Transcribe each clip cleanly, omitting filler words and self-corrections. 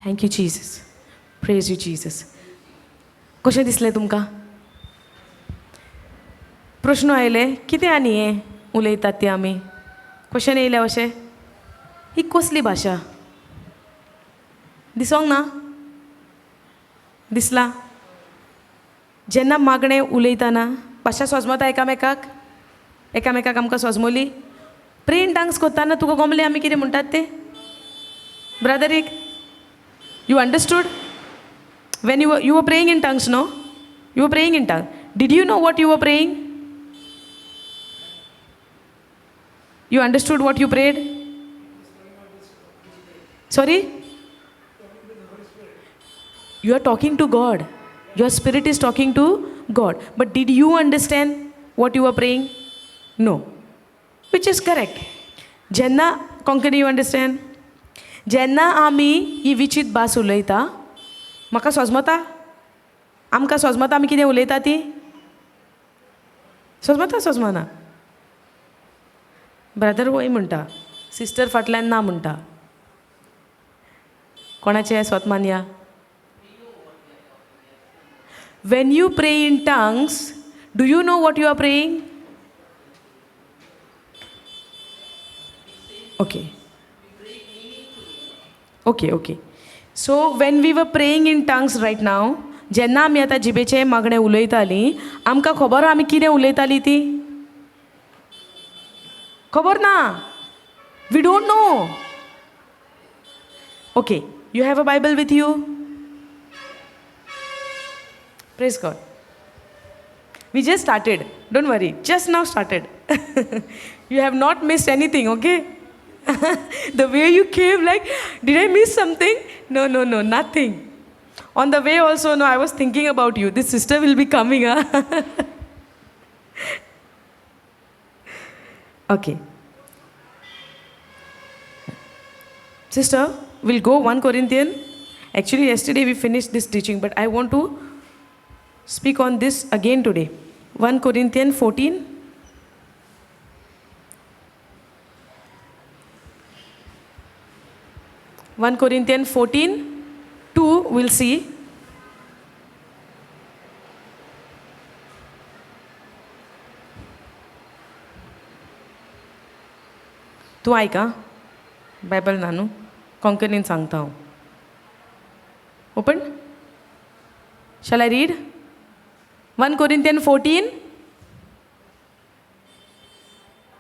Thank you Jesus. Praise you Jesus. कशें दिसलें तुमकां? प्रश्न आयले कितें आनी हें उलयतात तें आमी? क्वेश्चन येयले अशें ही कसली भाशा? दिसोंक ना? दिसला? जेन्ना मागणें उलयतना भाशा सोजमता एकामेकाक आमकां सोजमोली. प्रे इन टंग्स कोत्ताना तुका गमलें आमी कितें म्हणटात तें? ब्रदर एक you understood? When you were praying in tongues, no? You were praying in tongue. Did you know what you were praying? You understood what you prayed? Sorry? You are talking to God. Your spirit is talking to God. But did you understand what you were praying? No. Which is correct. Jenna, can you understand? Jenna आमी ही विचित भास उलयता, म्हाका सोजमता? आमकां सोजमता आमी कितें उलयता ती? सोजमना? Brother वय म्हणटा, सिस्टर फाटल्यान ना म्हणटा. कोणाचें स्वतमान या? When you pray in tongues, do you know what you are praying? Okay. So when we were praying in tongues right now, जेन्ना आमी आतां जिबेचें मागणें उलयतालीं, आमकां खबर आमी कितें उलयतालीं ती? खबर ना. We don't know. Okay, you have a Bible with you? Praise God. We just started. Don't worry, just now started. You have not missed anything, okay? The way you came, like, did I miss something? No, nothing. On the way also, no, I was thinking about you. This sister will be coming, huh? Okay. Sister, we'll go 1 Corinthians. Actually, yesterday we finished this teaching, but I want to speak on this again today. 1 Corinthians 14. One Corinthians 14, 2, we'll see. तूं आयक आं, Bible ना न्हू, कोंकणीन सांगता हांव. Open. Shall I read? 1 Corinthians 14,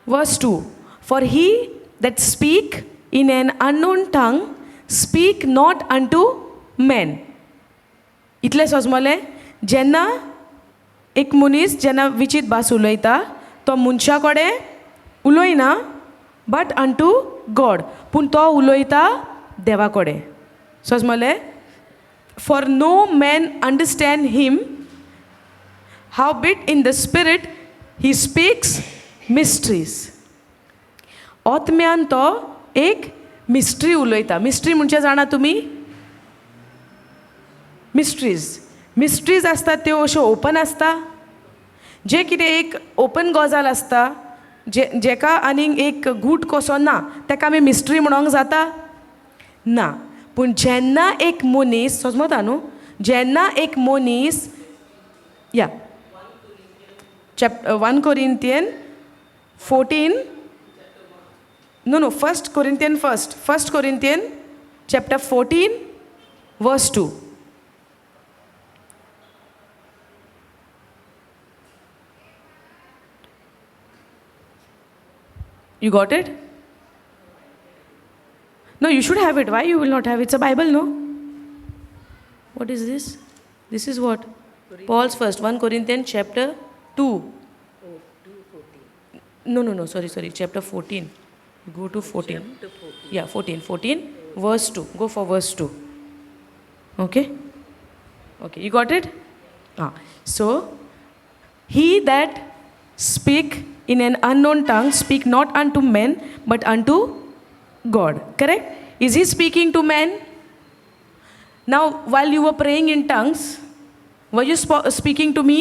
verse 2. For he that speak in an unknown tongue speak not unto men. इतलें सोजमोलें? जेन्ना एक मनीस जेन्ना विचित भास उलयता, तो मनशा कडेन उलयना, बट अंटू गॉड. पूण तो उलयता देवा कडेन. सोजमोलें? For no man understand him, howbeit in the spirit he speaks mysteries. आत्म्यान तो एक मिस्ट्री उलयता. मिस्ट्री म्हणजे जाणा तुमी? मिस्ट्रीज आसतात त्यो अश्यो ओपन आसता. जे कितें एक ओपन गजाल आसता, जेका आनीक एक गूट कसो ना, ताका आमी मिस्ट्री म्हणोंक जाता? ना. पूण जेन्ना एक मनीस, समजता न्हू, जेन्ना एक मनीस, या 1 Corinthians 14, no, 1 Corinthians first. 1 Corinthians chapter 14, verse 2. You got it? No, you should have it. Why you will not have it? It's a Bible, no? What is this? This is what? Paul's first. 1 Corinthians chapter 2. Oh, 2:14. No, sorry. Chapter 14. Go to 14. Chapter 14. Yeah, 14, verse 2. Go for verse 2. Okay, you got it? So, he that speak in an unknown tongue speak not unto men, but unto God. Correct? Is he speaking to men? Now, while you were praying in tongues, were you speaking to me?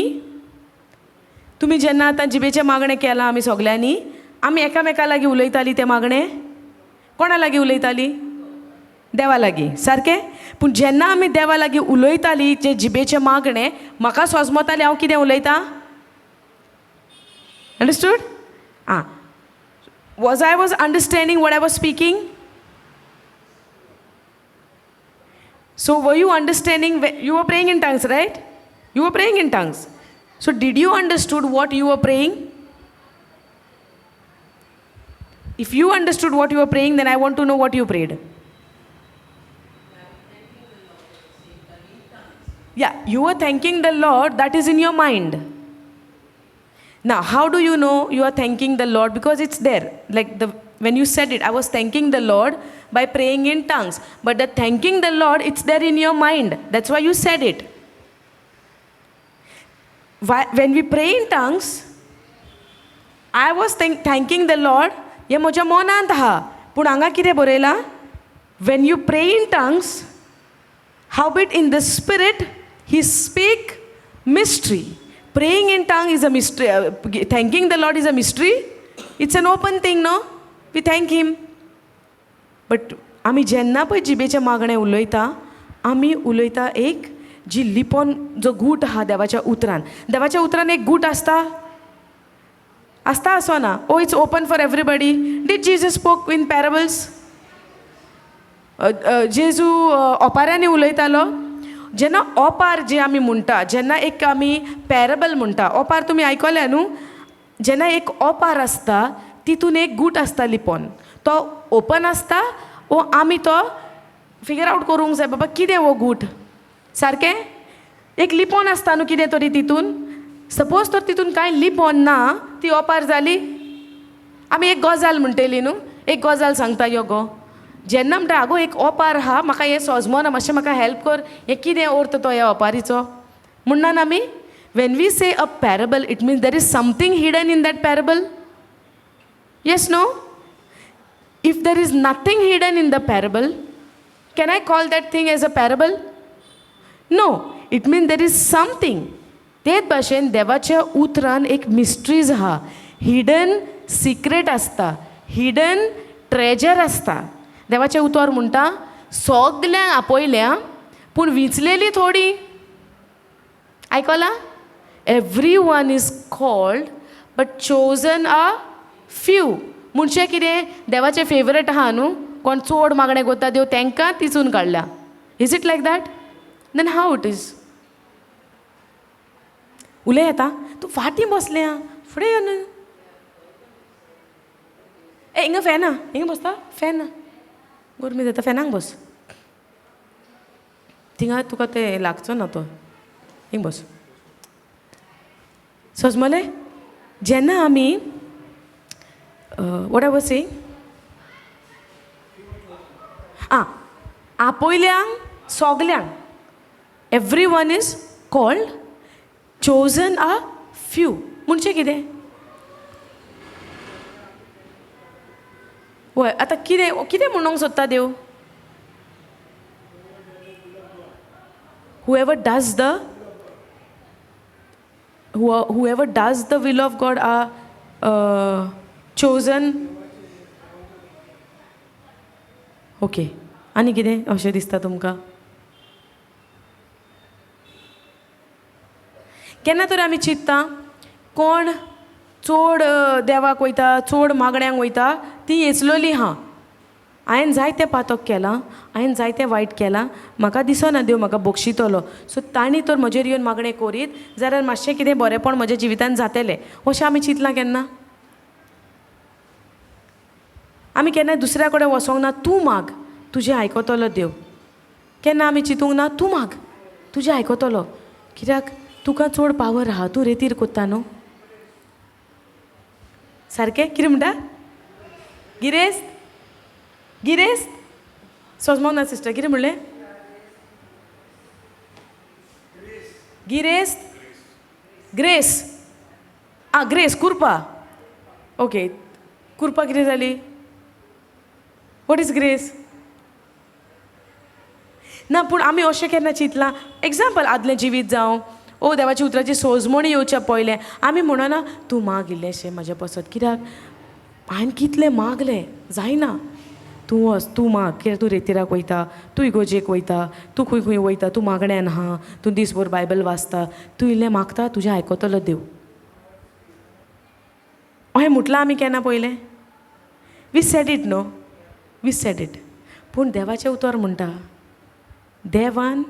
तुम्ही जेन्ना आतां जिबेचें मागणें केलां आमी सगल्यांनी, आमी एकामेका लागीं उलयतालीं तें मागणें? कोणा लागीं उलयतालीं? देवा लागीं. सारकें? पूण जेन्ना आमी देवा लागीं उलयतालीं जे जिबेचें मागणें म्हाका सोजमोतालें हांव कितें उलयतां. Understood? Ah. Was I understanding what I was speaking? So were you understanding? You were praying in tongues, right? You were praying in tongues. So did you understood what you were praying? If you understood what you were praying, then I want to know what you prayed. Yeah, you were thanking the Lord. That is in your mind. Now, how do you know you are thanking the Lord? Because it's there. Like when you said it, I was thanking the Lord by praying in tongues. But the thanking the Lord, it's there in your mind. That's why you said it. When we pray in tongues, I was thanking the Lord. हे म्हज्या मनांत आहा. पूण हांगा कितें बरयलां? When you pray in tongues, howbeit in the spirit, he speak mystery. Praying in tongue is a mystery. Thanking the Lord is a mystery. It's an open thing, no? We thank him. But आमी जेन्ना पळय जिबेचें मागणें उलयता, आमी उलयता एक जी लिपोन जो गूट आहा देवाच्या उतरान. देवाच्या उतरान एक गूट आसता आसो ना? Oh it's open for everybody. Did Jesus spoke in parables? Jezu ओपाऱ्यांनी उलयतालो. जेन्ना ओपार जे आमी म्हणटा, जेन्ना एक आमी पॅरेबल म्हणटा, ओपार तुमी आयकल्या न्हू? जेन्ना एक ओपार आसता तितून एक गूट आसता लिपोन, तो ओपन आसता वो आमी तो फिगर आउट करूंक जाय बाबा कितें वो गूट. सारकें? एक लिपोन आसता न्हू कितें तरी तितून. सपोज तर तितून कांय लिपोन ना, ती ओपार जाली. आमी एक गजाल म्हणटली न्हू, एक गजाल सांगता यो गो. जेन्ना म्हणटा आगो एक ओपार आहा, म्हाका हें सोजमोना, मातशें म्हाका हेल्प कर, हें कितें अर्थ तो ह्या ओपारीचो म्हणना आमी. When we say a parable, it means there is something hidden in that parable. Yes no? If there is nothing hidden in the parable, can I call that thing as a parable? No. It means there is something. तेच भाशेन देवाच्या उतरान एक mysteries आहा. Hidden secret आसता, hidden treasure आसता. देवाचें उतर म्हणटा सगल्यांक आपयल्या पूण विंचलेली थोडी. आयकलां? Every one is called but chosen a few. म्हणचें कितें? देवाचें फेवरेट आहा न्हू, कोण चड मागणें करता देव तांकां तिचून काडल्या. Is it like that? Then how it is? उलय येता? तूं फाटीं बसलें आं, फुडें यो न्हू. हिंगा फॅन आहा, हिंगा बसता फॅन. गरमी जाता, फॅनाक बस. थिंगा तुका तें लागचो ना तो. हिंग बस. सोजमोले? जेन्ना आमी वॉट आय वॉज सेयिंग? आपयल्यांक सोगल्यांक every one is called, chosen a few. म्हणचें कितें? वय आतां कितें कितें म्हणूंक सोदता देव? whoever does the will of God are chosen. Okay. आनी कितें अशें दिसता तुमकां? केन्ना तर आमी चिंतता कोण चड देवाक वयता, चड मागण्यांक वयता, ती येचलोली हां. हांवें जायतें पातक केलां, हांवें जायतें वायट केलां, म्हाका दिसना देव म्हाका बक्षितलो. सो तांणी तर म्हजेर येवन मागणें करीत जाल्यार मातशें कितें बरेंपण म्हज्या जिवितान जातलें. अशें आमी चिंतलां केन्ना? आमी केन्ना दुसऱ्या कडेन वचोंक ना, तूं माग तुजें आयकतलो देव. केन्ना आमी चिंतूंक ना, तूं माग तुजें आयकतलो. कित्याक? तुका चड पावर आहा, तूं रेतीर कोत्ता न्हू. सारकें? कितें म्हणटा? गिरेस्त? गिरेस्त? सोजमोंक ना सिस्टर, कितें म्हणलें? गिरेस्त? ग्रेस. ग्रेस, कुरपा. ओके. कुरपा कितें जाली? What is grace? ना पूण आमी अशें केन्ना चिंतलां, एग्जाम्पल आदलें जिवीत जावं ओ देवाची उतराची सोजमणी येवच्या पयलें आमी म्हणना तूं माग इल्लेशें म्हाजें पसत. कित्याक? हांवें कितलें मागलें, जायना. तूं वच, तूं माग, कित्याक तूं रेतीराक वयता, तूं इगोजेक वयता, तूं खंय खंय वयता, तूं मागण्यान आहा, तूं दिसभर बायबल वाचता, तूं इल्लें मागता, तुजें आयकतलो देव. अहें म्हटलां आमी केन्ना पयलें? वी सेड इट न्हू, वी सेड इट. पूण देवाचें उतर म्हणटा, देवान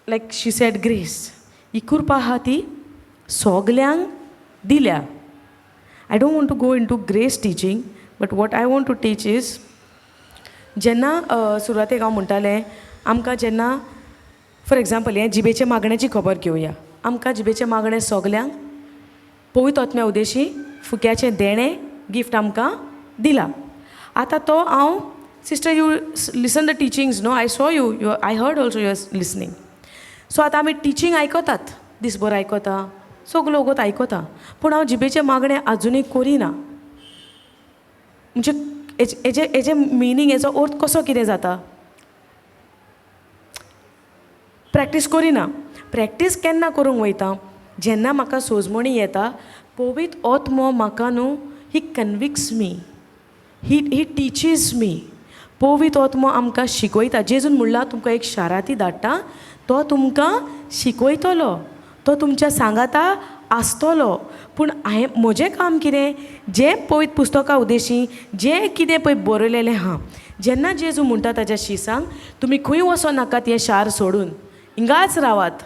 लायक शी सेड ग्रेस, ही कृपा आहा ती सोगल्यांक दिल्या. I don't want to go in to grace teaching, but what I want to teach is, जेन्ना सुरवातेक हांव म्हणटालें आमकां जेन्ना फॉर एग्जाम्पल हें जिबेचे मागण्याची खबर घेवया. आमकां जिबेचें मागणें सोगल्यांक पवित्र आत्म्या उदेशी फुक्याचें देणें गिफ्ट आमकां दिलां. आतां तो हांव sister you listen the teachings न्हू, I saw you I heard also you are listening. So आतां आमी टिचींग आयकतात, दिसभर आयकता, सगलो वगत आयकता, पूण हांव जिबेचें मागणें आजुनूय करिना. म्हणजे हेजें मिनींग, हेजो अर्थ कसो कितें जाता? प्रॅक्टीस करिना. प्रॅक्टीस केन्ना करूंक वयता? जेन्ना म्हाका सोजमणी येता, पवित्र आत्मो म्हाका न्हू ही कन्विक्स मी, ही टिचीज मी. पवित्र आत्मो आमकां शिकयता. जेजून म्हणलां तुमकां एक शाराती धाडटा, तो तुमकां शिकयतलो, तो तुमच्या सांगाता आसतलो. पूण म्हजें काम कितें? जें पवित्र पुस्तका उदेशी जें कितें पळय बरयलेलें आहा, जेन्ना जेजू म्हणटा ताच्या शिसांक तुमी खंय वचो नाकात हें शार सोडून, हिंगाच रावात,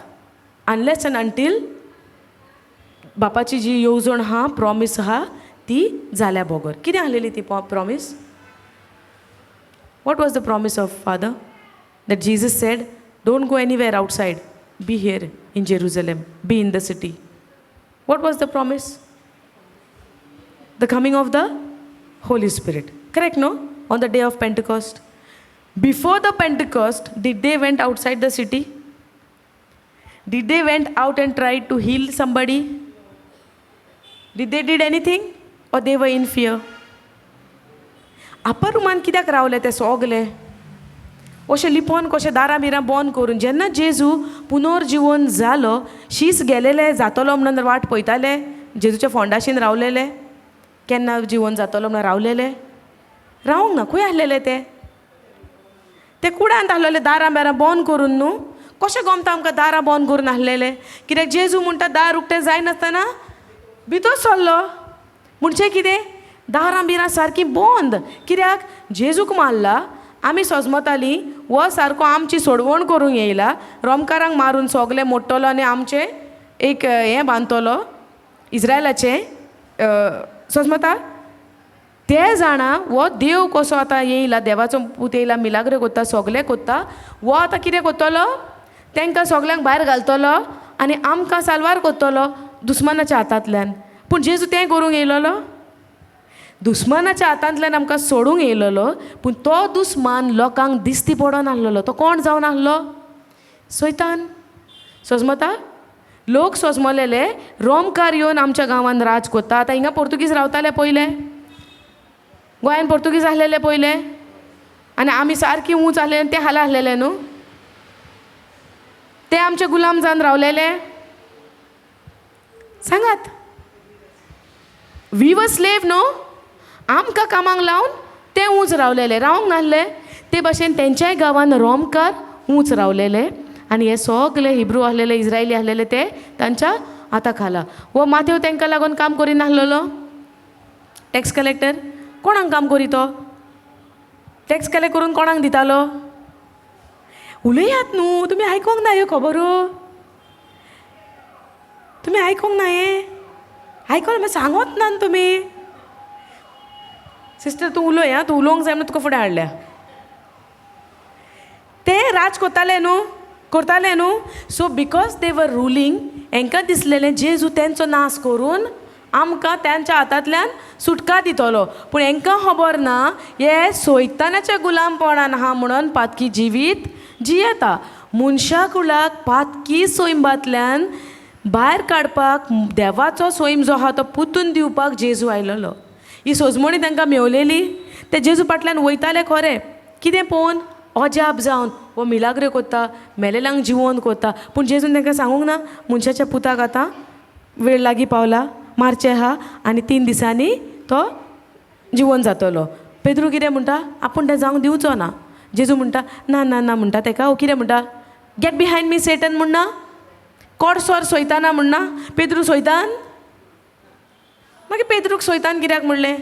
अनलेस एंड अंटील बापाची जी येवजण आहा, प्रॉमीस आहा ती जाल्या बगर. कितें आहलेली ती promise? What was the promise of father? That Jesus sed, don't go anywhere outside, be here in Jerusalem, be in the city. What was the promise? The coming of the Holy Spirit. Correct, no? On the day of Pentecost. Before the Pentecost, did they went outside the city? Did they went out and tried to heal somebody? Did they did anything? Or they were in fear? Upper ruman कित्याक रावले ते सोगले? अशें लिपोन कशें दारां बिरां बंद करून. जेन्ना जेजू पुनर्जीवन जालो, शीस गेलेले जातलो म्हणून वाट पळयताले, जेजूच्या फोंडाशीन रावलेले, केन्ना जिवन जातलो म्हणून रावलेले? रावंक ना. खंय आहलेले ते कुडांत आहलेले, दारां बिरां बंद करून न्हू. कशें गमता आमकां दारां बंद करून आहलेले? कित्याक जेजू म्हणटा दार उक्तें जायनासतना भितर सरलो. म्हणचें कितें? दारां बिरां सारकीं बंद. कित्याक? जेजूक मारला, आमी सोजमतालीं वो सारको आमची सोडवण करूंक येयला, रोमकारांक मारून सोगले मोडटलो आनी आमचें एक हें बांदतलो इज्रायलाचें सोजमता. ते जाणा वो देव कसो आतां येयला, देवाचो पूत येयला, मिलाग्र कोत्ता, सोगलें कोत्ता. वो आतां कितें कोत्तलो? तांकां सोगल्यांक भायर घालतलो आनी आमकां साल्वार कोत्तलो दुस्मानाच्या हातांतल्यान. पूण जेजू तें करूंक येयलोलो? दुस्मानाच्या हातांतल्यान आमकां सोडूंक येयलोलो, पूण तो दुस्मान लोकांक दिसती पडोन आहलोलो. तो कोण जावन आहलो? सैतान. सोजमता? लोक सोजमलेले रोमकार येवन आमच्या गांवांत राज कोत्ता. आतां हिंगा पोर्तुगीज रावताले पयले, गोंयान पोर्तुगीज आहलेले पयले, आनी आमी सारकी ऊंच आहलेले, ते हाल आहलेले न्हू. ते आमचे गुलाम जावन रावलेले. सांगात. वी वर स्लेव न्हू. आमकां कामाक लावन ते ऊंच रावलेले, रावंक नासले. ते भाशेन तेंच्याय गांवांत रोमकार ऊंच रावलेले, आनी हे सगळे हिब्रू आहलेले, इज्रायली आहलेले ते तांच्या हाता खाला. वो माथेव तांकां लागून काम करिनासलेलो. टॅक्स कलेक्टर कोणाक काम करी? तो टॅक्स कलेक्ट करून कोणाक दितालो? उलयात न्हू. तुमी आयकोंक ना ह्यो खबरो? तुमी आयकोंक ना हे? आयकोन मागीर सांगोत ना तुमी? सिस्टर तूं उलय हा, तूं उलोवंक जाय म्हणून तुका फुडें हाडल्या. ते राज कोत्ताले न्हू, करताले न्हू. सो बिकॉज दे वर रुलींग, हांकां दिसलेलें जेजू तेंचो नाश करून आमकां तांच्या हातांतल्यान सुटका दितलो. पूण हांकां खबर ना हे सैतानाच्या गुलामपणान आहा म्हणून पातकी जिवीत जियेता. मनशा कुळाक पातकी सैमांतल्यान भायर काडपाक देवाचो सैम जो आहा तो पुतून दिवपाक जेजू आयलोलो. ही सोजमणी तांकां मेवलेली. ते जेजू फाटल्यान वयताले खरें, कितें पळोवन? अजाप जावन वो मिलाग्र कोत्ता, मेलेल्यांक जिवंत कोत्ता. पूण जेजून तांकां सांगूंक ना मनशाच्या पुताक आतां वेळ लागीं पावला, मारचें आहा, आनी 3 दिसांनी तो जिवन जातलो. पेद्रू कितें म्हणटा, आपूण तें जावंक दिवचो ना. जेजू म्हणटा ना ना ना म्हणटा तेका. कितें म्हणटा, गेट बिहायंड मी सेटन म्हणना, कोड सोर सोयताना म्हणना. पेद्रू सोयतान. मागीर पेद्रूक सोयतान कित्याक म्हणलें?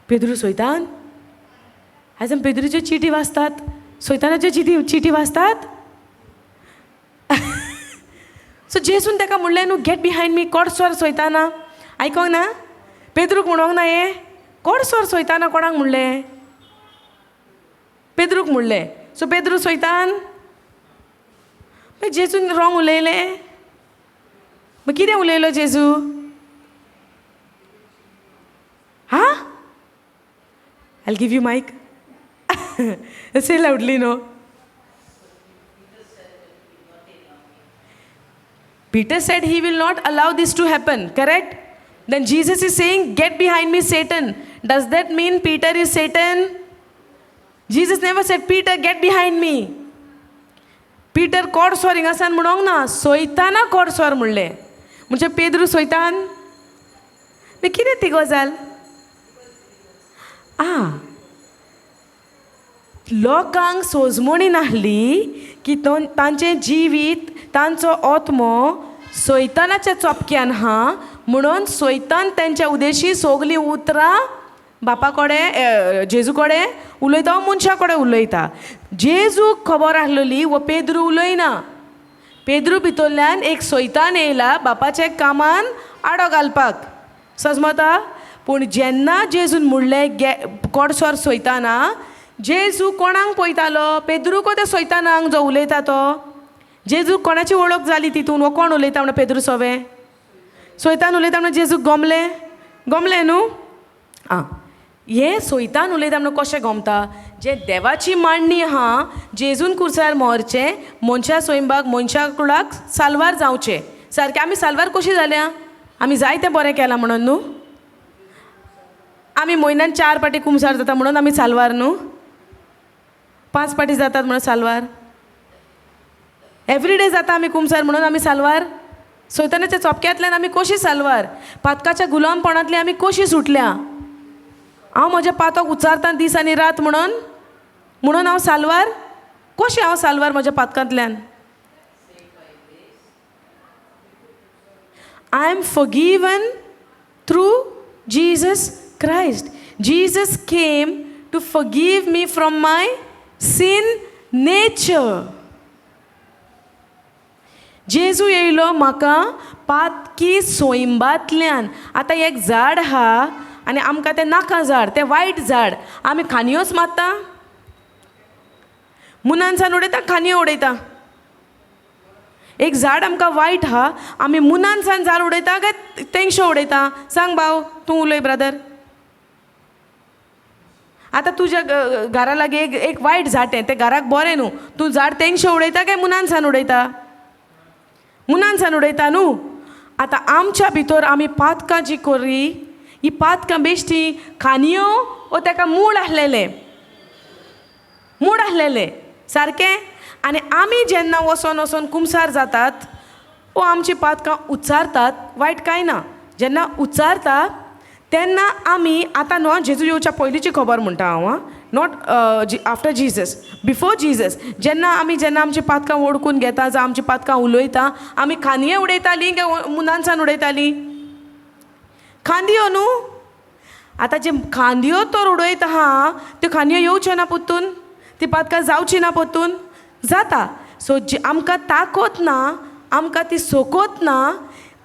पेद्रू सोयतान. आयज आमी पेद्रूच्यो चिटी वाचतात, सोयतानाच्यो चिटी वाचतात. सो जेजून ताका म्हणलें न्हू, गेट बिहायंड मी, कोड सोर सोयताना. आयकोंक ना? पेद्रूक म्हणोंक ना हें? कोड सोर सोयताना कोणाक म्हणलें? पेद्रूक म्हणलें. सो पेद्रू सोयतान. मागीर जेजून रॉंग उलयलें. मागीर कितें उलयलो जेजू? हा? I'll give you mic. Say loudly, no? Peter said he will not allow this to happen, correct? Then Jesus is saying, get behind me, Satan. Does that mean Peter is Satan? Jesus never said, Peter, get behind me. Peter code सोर हिंगासान म्हणोंक ना, सोयताना code सोर म्हणलें. म्हणजे पेद्रू सोयतान. मागीर कितें ती गजाल? लोकांक सोजमणी नाहली की तांचें जिवीत, तांचो आत्मो सोयतानाच्या चोपक्यान हा, म्हणून सोयतान तेंच्या उदेशी सोगलीं उतरां बापा कडेन, जेजू कडेन उलयता वा मनशा कडेन उलयता. जेजूक खबर आसलेली वो पेद्रू उलयना. पेद्रू भितरल्यान एक सोयतान येयला बापाच्या कामान आडो घालपाक. समजता? पूण जेन्ना जेजून म्हणलें कोड सोर सोयताना, जेजू कोणाक पळयतालो? पेद्रूक त्या सोयतानाक जो उलयता तो? जेजू कोणाची वळख जाली तितून? वो कोण उलयता म्हणून पेद्रू सोवे? सोयतान उलयता म्हणून जेजूक गमलें न्हू? हे सोयतान उलयता म्हणून कशें गमता? जे देवाची मांडणी आहा, जेजून कुर्सार मोरचें, मनशा सोयंबाक, मनशा कुळाक साल्वार जावचें. सारकें आमी साल्वार कशीं जाल्या? आमी जायतें बरें केलां म्हणून न्हू? आमी म्हयन्यान 4 पाटी कुमसार जाता म्हणून आमी साल्वार न्हू? 5 पाटी जातात म्हणून साल्वार? एवरीडे जाता आमी कुमसार म्हणून आमी साल्वार? सोयतानाच्या चोपक्यांतल्यान आमी कशीं साल्वार? पातकाच्या गुलामपणांतली आमी कशीं सुटल्या? हांव म्हजें पातक उचारता दीस आनी रात म्हणून हांव साल्वार? कशें हांव साल्वार म्हज्या पातकांतल्यान? I am forgiven through Jesus Christ. Jesus came to forgive me from my sin nature. जेजू येयलो म्हाका पातकी सोयंबातल्यान. आतां एक झाड आहा आनी आमकां तें नाका झाड, तें वायट झाड. आमी खांदयोच मारता, मुनानसान उडयता, खांदयो उडयता. एक झाड आमकां वायट आहा, आमी मुनानसान झाड उडयता काय तेंगशो उडयता? सांग भाव, तूं उलय ब्रदर. आतां तुज्या घरा लागीं एक वायट झाड, तें घराक बरें न्हू, तूं झाड तेंगशो उडयता काय मुनानसान उडयता? मुनानसान उडयता न्हू? आतां आमच्या भितर आमी पातकां जी कोरी, ही पातकां बेश्टी खांदयो वो तेका मूळ आसलेले सारकें? आनी आमी जेन्ना वचोन कुमसार जातात वो आमची पातकां उच्चारतात, वायट कांय ना. जेन्ना उच्चारता तेन्ना आमी, आतां न्हू जेजू येवच्या पयलींची खबर म्हणटा हांव, not after Jesus, before Jesus. जेन्ना आमची पातकां ओडकून घेता, जावं आमची पातकां उलयता, आमी खांदये उडयतालीं काय मुनानसान उडयतालीं? खांदयो न्हू? आतां जे खांदयो तर उडयत आहा, त्यो खांदयो येवच्यो ना पोत्तून? ती पातकां जावची ना पोत्तून? जाता. सो जी आमकां ताकत ना, आमकां ती सोकोत ना,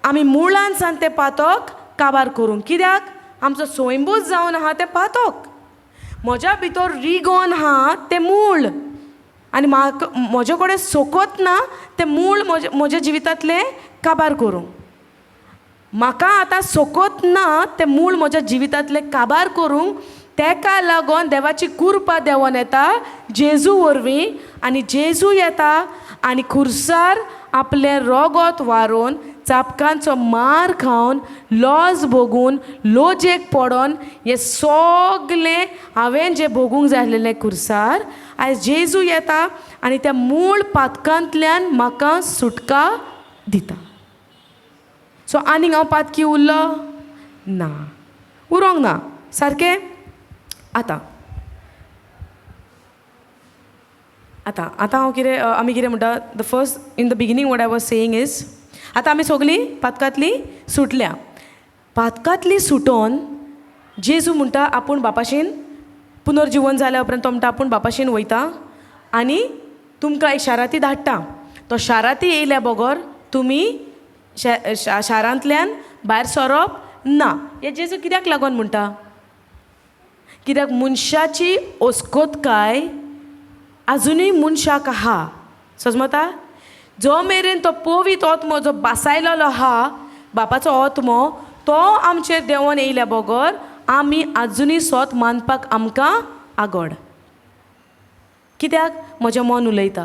आमी मुळांसान तें पातक काबार करूंक. कित्याक? आमचो स्वयंभूत जावन आहा तें पातक. म्हज्या भितर रिगोन आहा तें मूळ, आनी म्हाका म्हजे कडेन सोकोत ना तें मूळ म्हज्या जिवितांतलें काबार करूंक. म्हाका आतां सोकोत ना तें मूळ म्हज्या जिवितांतलें काबार करूंक. तेका लागोन देवाची कृपा देंवोन येता जेजू वरवीं, आनी जेजू येता आनी खुर्सार आपलें रोगोत वारून, चापकांचो मार खावन, लॉस भोगून, लोजेक पडोन, हें सोगलें हांवें जें भोगूंक जाय आसलेलें खुर्सार, आयज जेजू येता आनी त्या मूळ पातकांतल्यान म्हाका सुटका दिता. सो आनीक हांव पातकी उरलो ना. उरोंक ना सारकें. आतां हांव कितें आमी कितें म्हणटा the first in the beginning what I was saying is आतां आमी सगळीं पातकांतलीं सुटल्या. पातकांतलीं सुटोन जेजू म्हणटा आपूण बापाशीन पुनर्जीवन जाल्या उपरांत तो म्हणटा आपूण बापाशीन वयता आनी तुमकां एक शाराती धाडटा. तो शाराती येयल्या बगर तुमी शारांतल्यान भायर सरप ना. हें जेजू कित्याक लागोन म्हणटा? कित्याक मनशाची ओस्कोतकाय आजुनूय मनशाक आहा. समजता? जो मेरेन तो पवित्र आत्मो जो बासायलेलो आहा बापाचो आत्मो तो आमचेर देंवन येयल्या बगर आमी आजुनूय सोत मानपाक आमकां आगोड. कित्याक? म्हजें मन उलयता,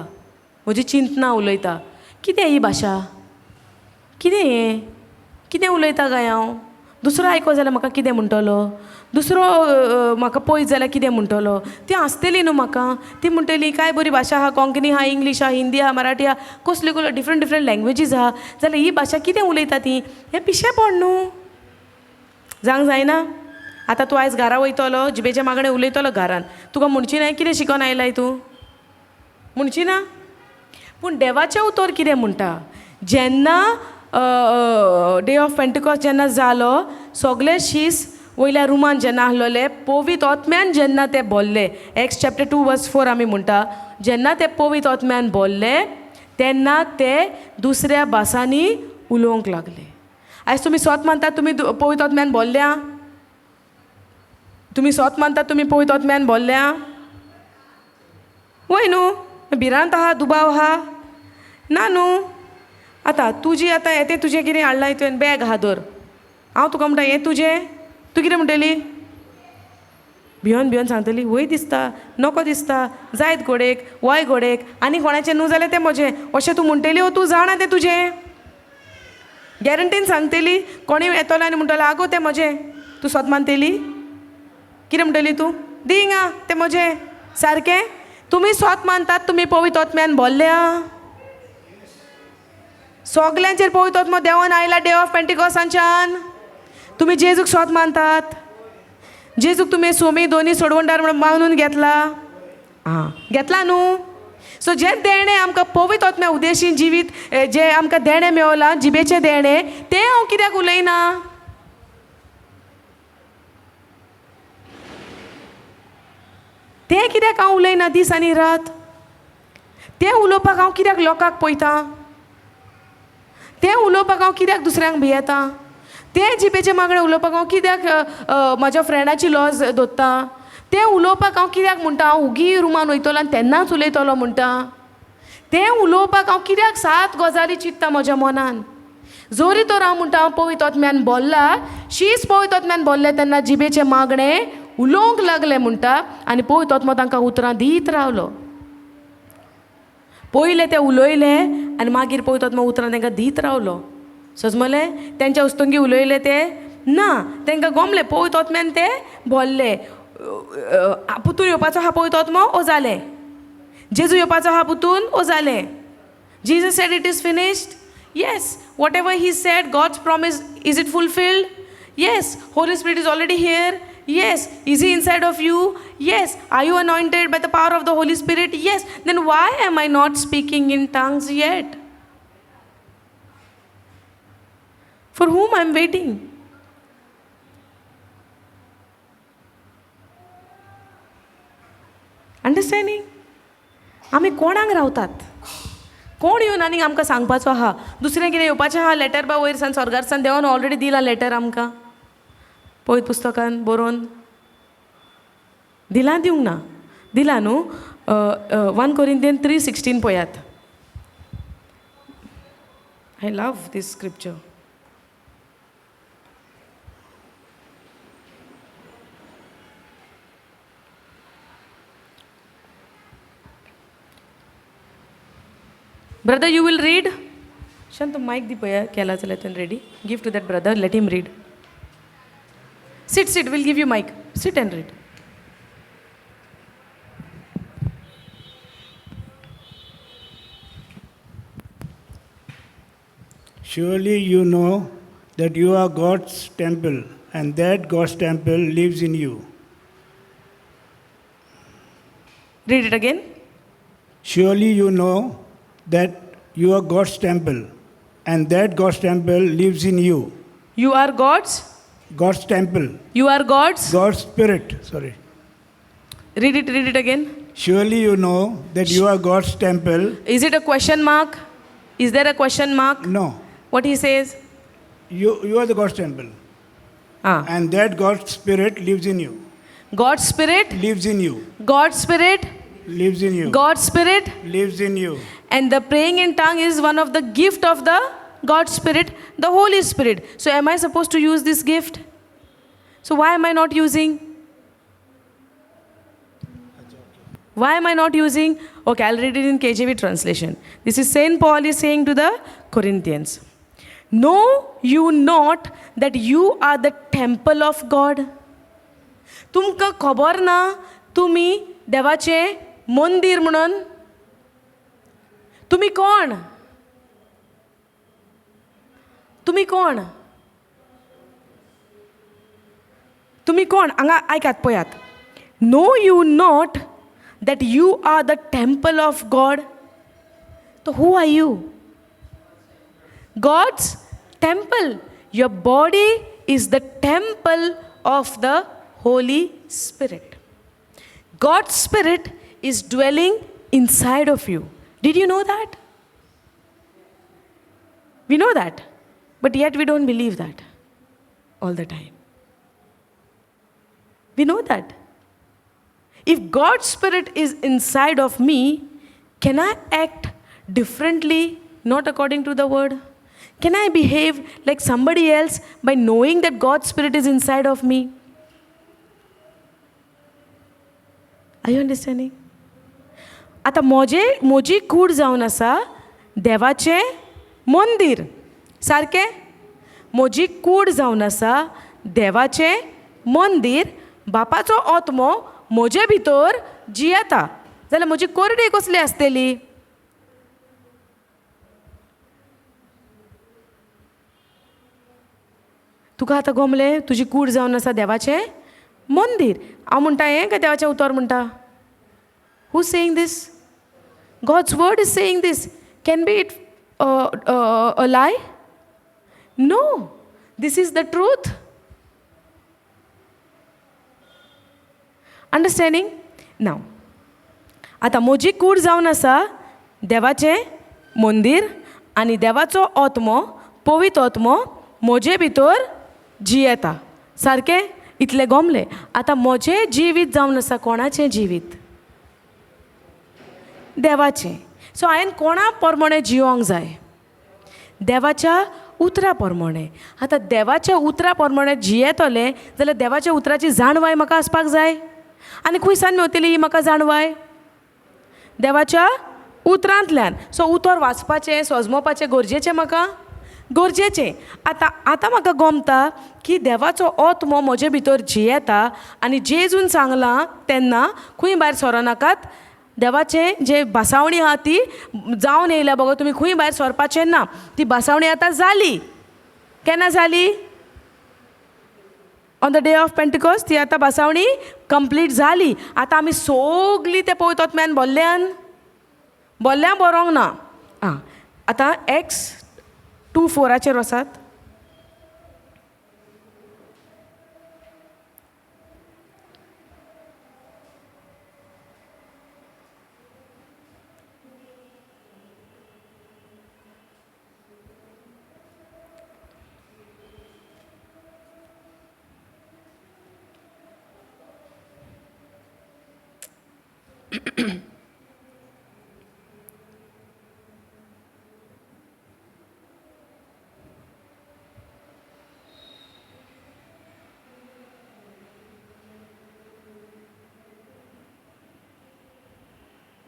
म्हजी चिंतनां उलयता. कितें ही भाशा? कितें हें? कितें उलयता काय हांव? दुसरो आयको जाल्यार म्हाका कितें म्हणटलो? दुसरो म्हाका पळयत जाल्यार कितें म्हणटलो? ती आसतली न्हू म्हाका. ती म्हणटली काय बरी भाशा आहा, कोंकणी आहा, इंग्लीश आहा, हिंदी आहा, मराठी आहा, कसल्यो डिफरंट लँग्वेजीस आहा. जाल्यार ही भाशा कितें उलयता ती? हें पिशेपण न्हू. जावंक जायना? आतां तूं आयज घरा वयतलो जिबेचे मागणें उलयतलो घरान. तुका म्हणची ना कितें शिकोन आयलाय तूं? म्हणची ना? पूण देवाचें उतर कितें म्हणटा? जेन्ना डे ऑफ पेंटिकॉस्ट जेन्ना जालो सगळे शीस वयल्या रुमान जेन्ना आसलोले पवित्र आत्म्यान जेन्ना ते बोल्ले. एक्स चॅप्टर 2:4 आमी म्हणटा जेन्ना ते पवित्र आत्म्यान बोल्ले तेन्ना ते दुसऱ्या भासांनी उलोवंक लागले. आयज तुमी सोत मानतात तुमी पवित्र आत्म्यान बोल्ल्या? तुमी सोत मानतात तुमी पवित्र आत्म्यान बोल्ल्या? वय न्हू. भिरांत आहा, दुबाव आहा? ना न्हू. आतां तुजी आतां येतें तुजें कितें हाडलां तुवें बॅग आहा दर. हांव तुका म्हणटा हें तुजें? तूं कितें म्हणटली? भियोन सांगतली वय दिसता, नोको दिसता, जायत घोडेक, वय घोडेक, आनी कोणाचें न्हू जाल्यार तें म्हजें अशें तूं म्हणटली. ओ तूं जाणा तें तुजें? गॅरंटीन सांगतली? कोणी येतलो आनी म्हणटलो आगो तें म्हजें. तूं सोत मानतली? कितें म्हणटली तूं? दी हिंगा तें म्हजें. सारकें? तुमी सोत मानतात तुमी पवित्र आत्म्यान बोल्ल्या? सगल्यांचेर पवित्र आत्मो देंवन आयला डे ऑफ पेंटिकॉस्टाच्यान. तुमी जेजूक सोत मानतात? जेजूक तुमी सोमी दोनी सोडवंडार म्हणून मानून घेतला? आं घेतला न्हू. सो जें देणें आमकां पवित्र आत्म्या उद्देशीन जिवीत जें आमकां देणें मेवलां जिबेचें देणें तें हांव कित्याक उलयना? तें कित्याक हांव उलयना दीस आनी रात? तें उलोवपाक हांव कित्याक लोकांक पळयतां? तें उलोवपाक हांव कित्याक दुसऱ्यांक भियेतां? तें जिबेचें मागणें उलोवपाक हांव कित्याक म्हाज्या फ्रेंडाची लॉज धरतां? तें उलोवपाक हांव कित्याक म्हणटा हांव उगी रुमान वयतलो आनी तेन्नाच उलयतलो म्हणटा? तें उलोवपाक हांव कित्याक 7 गजाली चिंत्ता म्हज्या मनान? जोरी तर हांव म्हणटा हांव पवित्र आत्म्यान बोल्ला, शीस पवित्र आत्म्यान बोल्ले तेन्ना जिबेचें मागणें उलोवंक लागलें म्हणटा आनी पवित्र आत्मो तांकां उतरां दीत रावलो. पयलें ते उलयले आनी मागीर पवित्र आत्मो उतरां तांकां दीत रावलो. समजलें? तेंच्या उस्तंगी उलयले ते ना. तांकां गमलें पवित्र आत्म्यान ते बोल्ले. पुतून येवपाचो आहा पवित्र आत्मो ओ जालें. जेजू येवपाचो आहा पुतून ओ जालें. Jesus said it is finished. Yes. Whatever he said, God's promise, is it fulfilled? Yes. Holy Spirit is already here. Yes. Is he inside of you? Yes. Are you anointed by the power of the Holy Spirit? Yes. Then why am I not speaking in tongues yet? For whom I am waiting? Understanding? आमी कोणाक रावतात? कोण येवन आनी आमकां सांगपाचो आहा दुसरें कितें येवपाचें आहा? लेटर बा वयर सान स्वर्गारसान देवान ऑलरेडी दिलां लेटर आमकां पवित्र पुस्तकान बरोवन दिलां दिवंक ना? दिलां न्हू. 1 Corinthians 3:16 पळयात. I love this scripture. Brother, you will read? Shantu, mic दी पया केला जाल्यार तुवें ready. Give to that brother, let him read. Sit, we'll give you mic. Sit and read. Surely you know that you are God's temple and that God's temple lives in you. Read it again. Surely you know that you are God's temple, and that God's temple lives in you. You are God's. God's temple. You are God's. God's spirit. Sorry. Read it again. Surely you know that you are God's temple. Is it a question mark? Is there a question mark? No. What he says? You are the God's temple. And that God's spirit lives in you. God's spirit lives in you. God's spirit lives in you. God's spirit lives in you. And the praying in tongue is one of the gift of the God's spirit, the Holy Spirit. So am I supposed to use this gift? So why am I not using? Why am I not using? Okay, I'll read it in KJV translation. This is Saint Paul is saying to the Corinthians. Know you not that you are the temple of God? तुमकां खबर ना तुम्ही देवाचे मंदिर म्हणून? तुम्ही कोण? तुम्ही कोण? तुम्ही कोण? हांगा आयकात पळयात. Know you not that you are the temple of God? So who are you? God's temple. Your body is the temple of the Holy Spirit. God's Spirit is dwelling inside of you. Did you know that? We know that, but yet we don't believe that all the time. We know that. If God's Spirit is inside of me, can I act differently, not according to the word? Can I behave like somebody else by knowing that God's Spirit is inside of me? Are you understanding? आता मोजी कूड जावन आसा देवाचे मंदिर. सारकें? मोजी कूड जावन आसा देवाचे मंदिर. बापाचो आत्मो म्हजे भितर जियेता. जाल्यार म्हजी कोरडी कसली आसतली? तुका आतां गमलें तुजी कूड जावन आसा देवाचें मंदिर. हांव म्हणटा हें काय देवाचें उतर म्हणटा? Who saying this? God's word is saying this. Can be it a lie? No. This is the truth. Understanding? Now, आता म्हजी कूड जावन आसा देवाचें मंदिर आनी देवाचो आत्मो पवित्र आत्मो म्हजे भितर जियेता. सारकें? इतलें गमलें. आतां म्हजें जिवीत जावन आसा कोणाचें जिवीत? देवाचें. सो हांवें कोणा प्रमाणे जियोंक जाय? देवाच्या उतरा प्रमाणे. आतां देवाच्या उतरा प्रमाणे जियेतलें जाल्यार देवाच्या उतराची जाणवाय म्हाका आसपाक जाय. आनी खंयसान मेवतली ही म्हाका जाणवाय? देवाच्या उतरांतल्यान. सो उतर वाचपाचें सजमोवपाचें गरजेचें म्हाका? गरजेचें. आतां म्हाका गमता की देवाचो आत्मो म्हजे भितर जियेता आनी जेजून सांगलां तेन्ना खंय भायर सरोनाकात. देवाचें जे बासावणी आहा ती जावन येयल्या बगो तुमी खंय भायर सरपाचें ना. ती बासावणी आतां जाली. केन्ना जाली? On the day of Pentecost ती आतां बासावणी कंप्लीट जाली. आतां आमी सोगलीं ते पवित्र आत्म्यान भरल्यान बरोंक ना. आतां एक्स 2:4 वसात.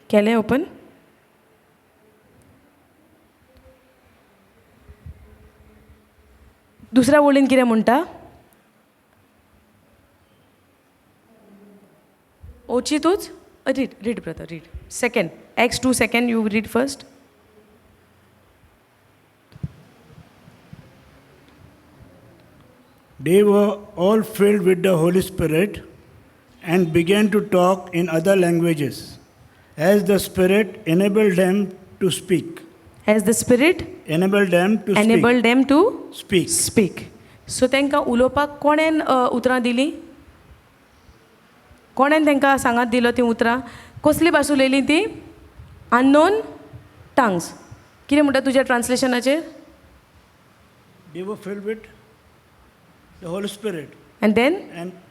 केलें ओपन? दुसऱ्या वळीन कितें म्हणटा? ओचितूच? Read brother read. Second Acts 2 second you read first. They were all filled with the Holy Spirit and began to talk in other languages as the Spirit enabled them to speak. As the Spirit Enabled them to enabled them to speak. speak. So तांकां उलोवपाक कोणेन उतरां दिलीं? कोणेन तांकां सांगात दिलो ती उतरां? कसली भास उलयली ती? Unknown tongues. कितें म्हणटा तुज्या ट्रान्सलेशनाचेर? They were filled with the Holy Spirit And then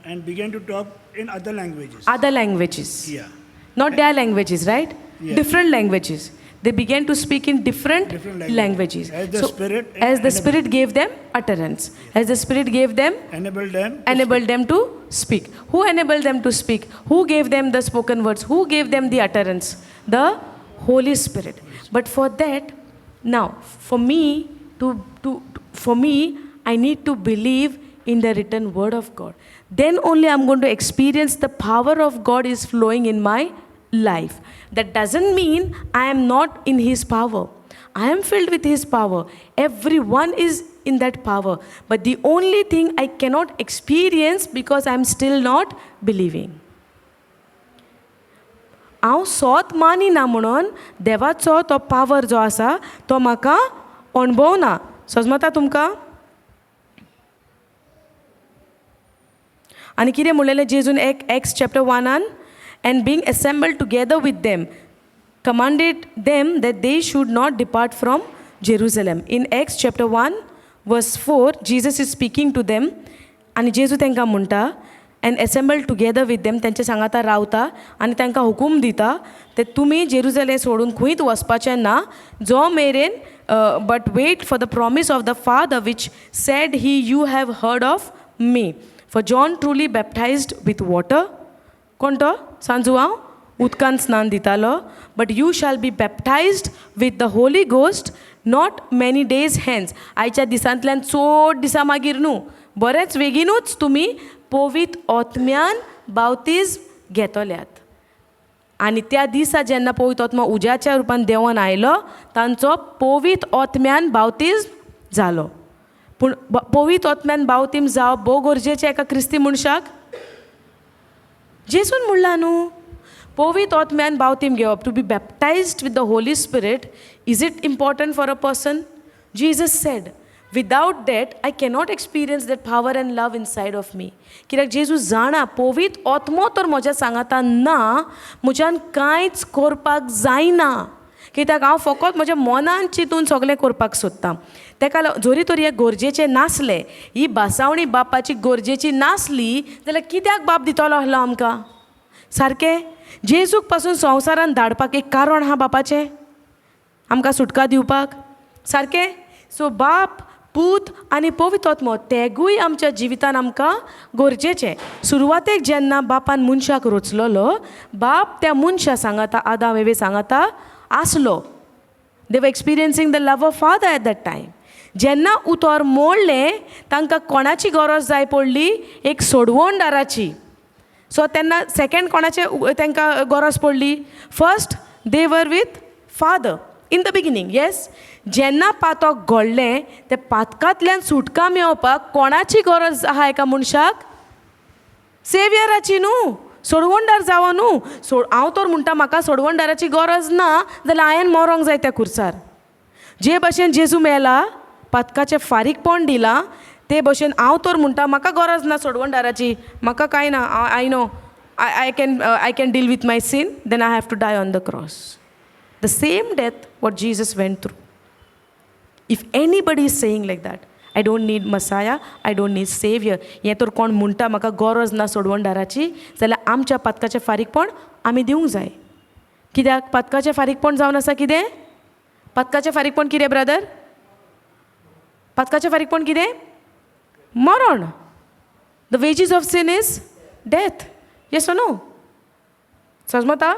and began to talk in other languages. other languages. Yeah. Not their languages, right? Yeah. Different languages. They began to speak in different languages. As the Spirit as the Spirit gave them utterance. As the Spirit gave them enabled them to speak. Who enabled them to speak? Who gave them the spoken words? Who gave them the utterance? The Holy Spirit. But for that, now, for me, I need to believe in the written word of God. Then only I'm going to experience the power of God is flowing in my life. That doesn't mean I am not in His power. I am filled with His power. Everyone is in that power. But the only thing I cannot experience because I'm still not believing. हांव सोत मानिना म्हणून देवाचो तो power जो आसा तो म्हाका अणभवना. समजता तुमकां? आनी कितें म्हणलेलें जेजून x chapter 1 and being assembled together with them, commanded them that they should not depart from Jerusalem. In Acts chapter 1, verse 4, Jesus is speaking to them, and Jesus तांकां म्हणटा, and assembled together with them, तांचे सांगाता रावता, आनी तांकां हुकूम दिता, ते तुमी जेरुसलेम सोडून खंयच वचपाचें ना, जो मेरेन but wait for the promise of the Father, which said he, you have heard of me. For John truly baptized with water. कोण तो? सांजू हांव उदकान स्नान दितालो. But you shall be baptized with the Holy Ghost not many days hence. आयच्या दिसांतल्यान चड दिसां मागीर न्हू, बरेच बेगीनूच तुमी पवित्र आत्म्यान बावतीज घेतल्यात. आनी त्या दिसा जेन्ना पवित्र आत्मा उज्याच्या रुपान देंवन आयलो, तांचो पवित्र आत्म्यान बावतीज जालो. पूण पवित्र आत्म्यान बावतीम जावप भोव गरजेचें एका क्रिस्ती मनशाक. जेसून म्हणलां न्हू, पवित्र आत्म्यान बावतीम घेवप, to be baptized with the Holy Spirit. Is it important for a person? Jesus said, without that I cannot experience that power and love inside of me. कित्याक जेजू जाणा पवित्र आत्मो तर म्हज्या सांगाता ना, म्हज्यान कांयच करपाक जायना. कित्याक हांव फकत म्हज्या मनान चिंतून सगळें करपाक सोदतां. ताका जरी तर हें गरजेचें नासलें, ही बासावणी बापाची गरजेची नासली जाल्यार कित्याक बाप दितलो आसलो आमकां? सारकें जेजूक पासून संवसारान धाडपाक एक कारण आहा बापाचें, आमकां सुटका दिवपाक. सारकें? सो बाप, पूत आनी पवित्र आत्मो तेगूय आमच्या जिवितान आमकां गरजेचें. सुरवातेक जेन्ना बापान मनशाक रचलेलो, बाप त्या मनशा सांगाता, आदाम एवे सांगाता आसलो. दे वर experiencing the love of father eight that time. जेन्ना उतर मोडलें, तांकां कोणाची गरज जाय पडली? एक सोडवणदाराची. सो तेन्ना सेकंड कोणाचे तांकां गरज पडली? फर्स्ट दे वर with father in the beginning. Yes, जेन्ना पातक घडलें, ते पातकांतल्यान सुटका मेळोवपाक कोणाची गरज आहा एका मनशाक? सेवियराची न्हू, सोडवणदार जावो न्हू. हांव तर म्हणटा म्हाका सोडवणदाराची गरज ना जाल्यार हांवें मरोंक जाय त्या खुर्सार. जे भाशेन जेजू मेला, पातकाचें फारीकपण दिलां, ते भाशेन हांव तर म्हणटा म्हाका गरज ना सोडवणदाराची. म्हाका कांय ना, I know I can deal with my sin, then I have to die on the cross. The same death what Jesus went through. If anybody is saying like that, I don't need Messiah, I don't need saviour, हें तर कोण म्हणटा म्हाका गरज ना सोडवणदाराची, जाल्यार आमच्या पातकाचें फारीकपण आमी दिवंक जाय. कित्याक पातकाचें फारीकपण जावन आसा कितें? पातकाचें फारीकपण कितें ब्रदर? पातकाचें फारीकपण कितें? मरण. The wages of sin is death. Yes no? समजता?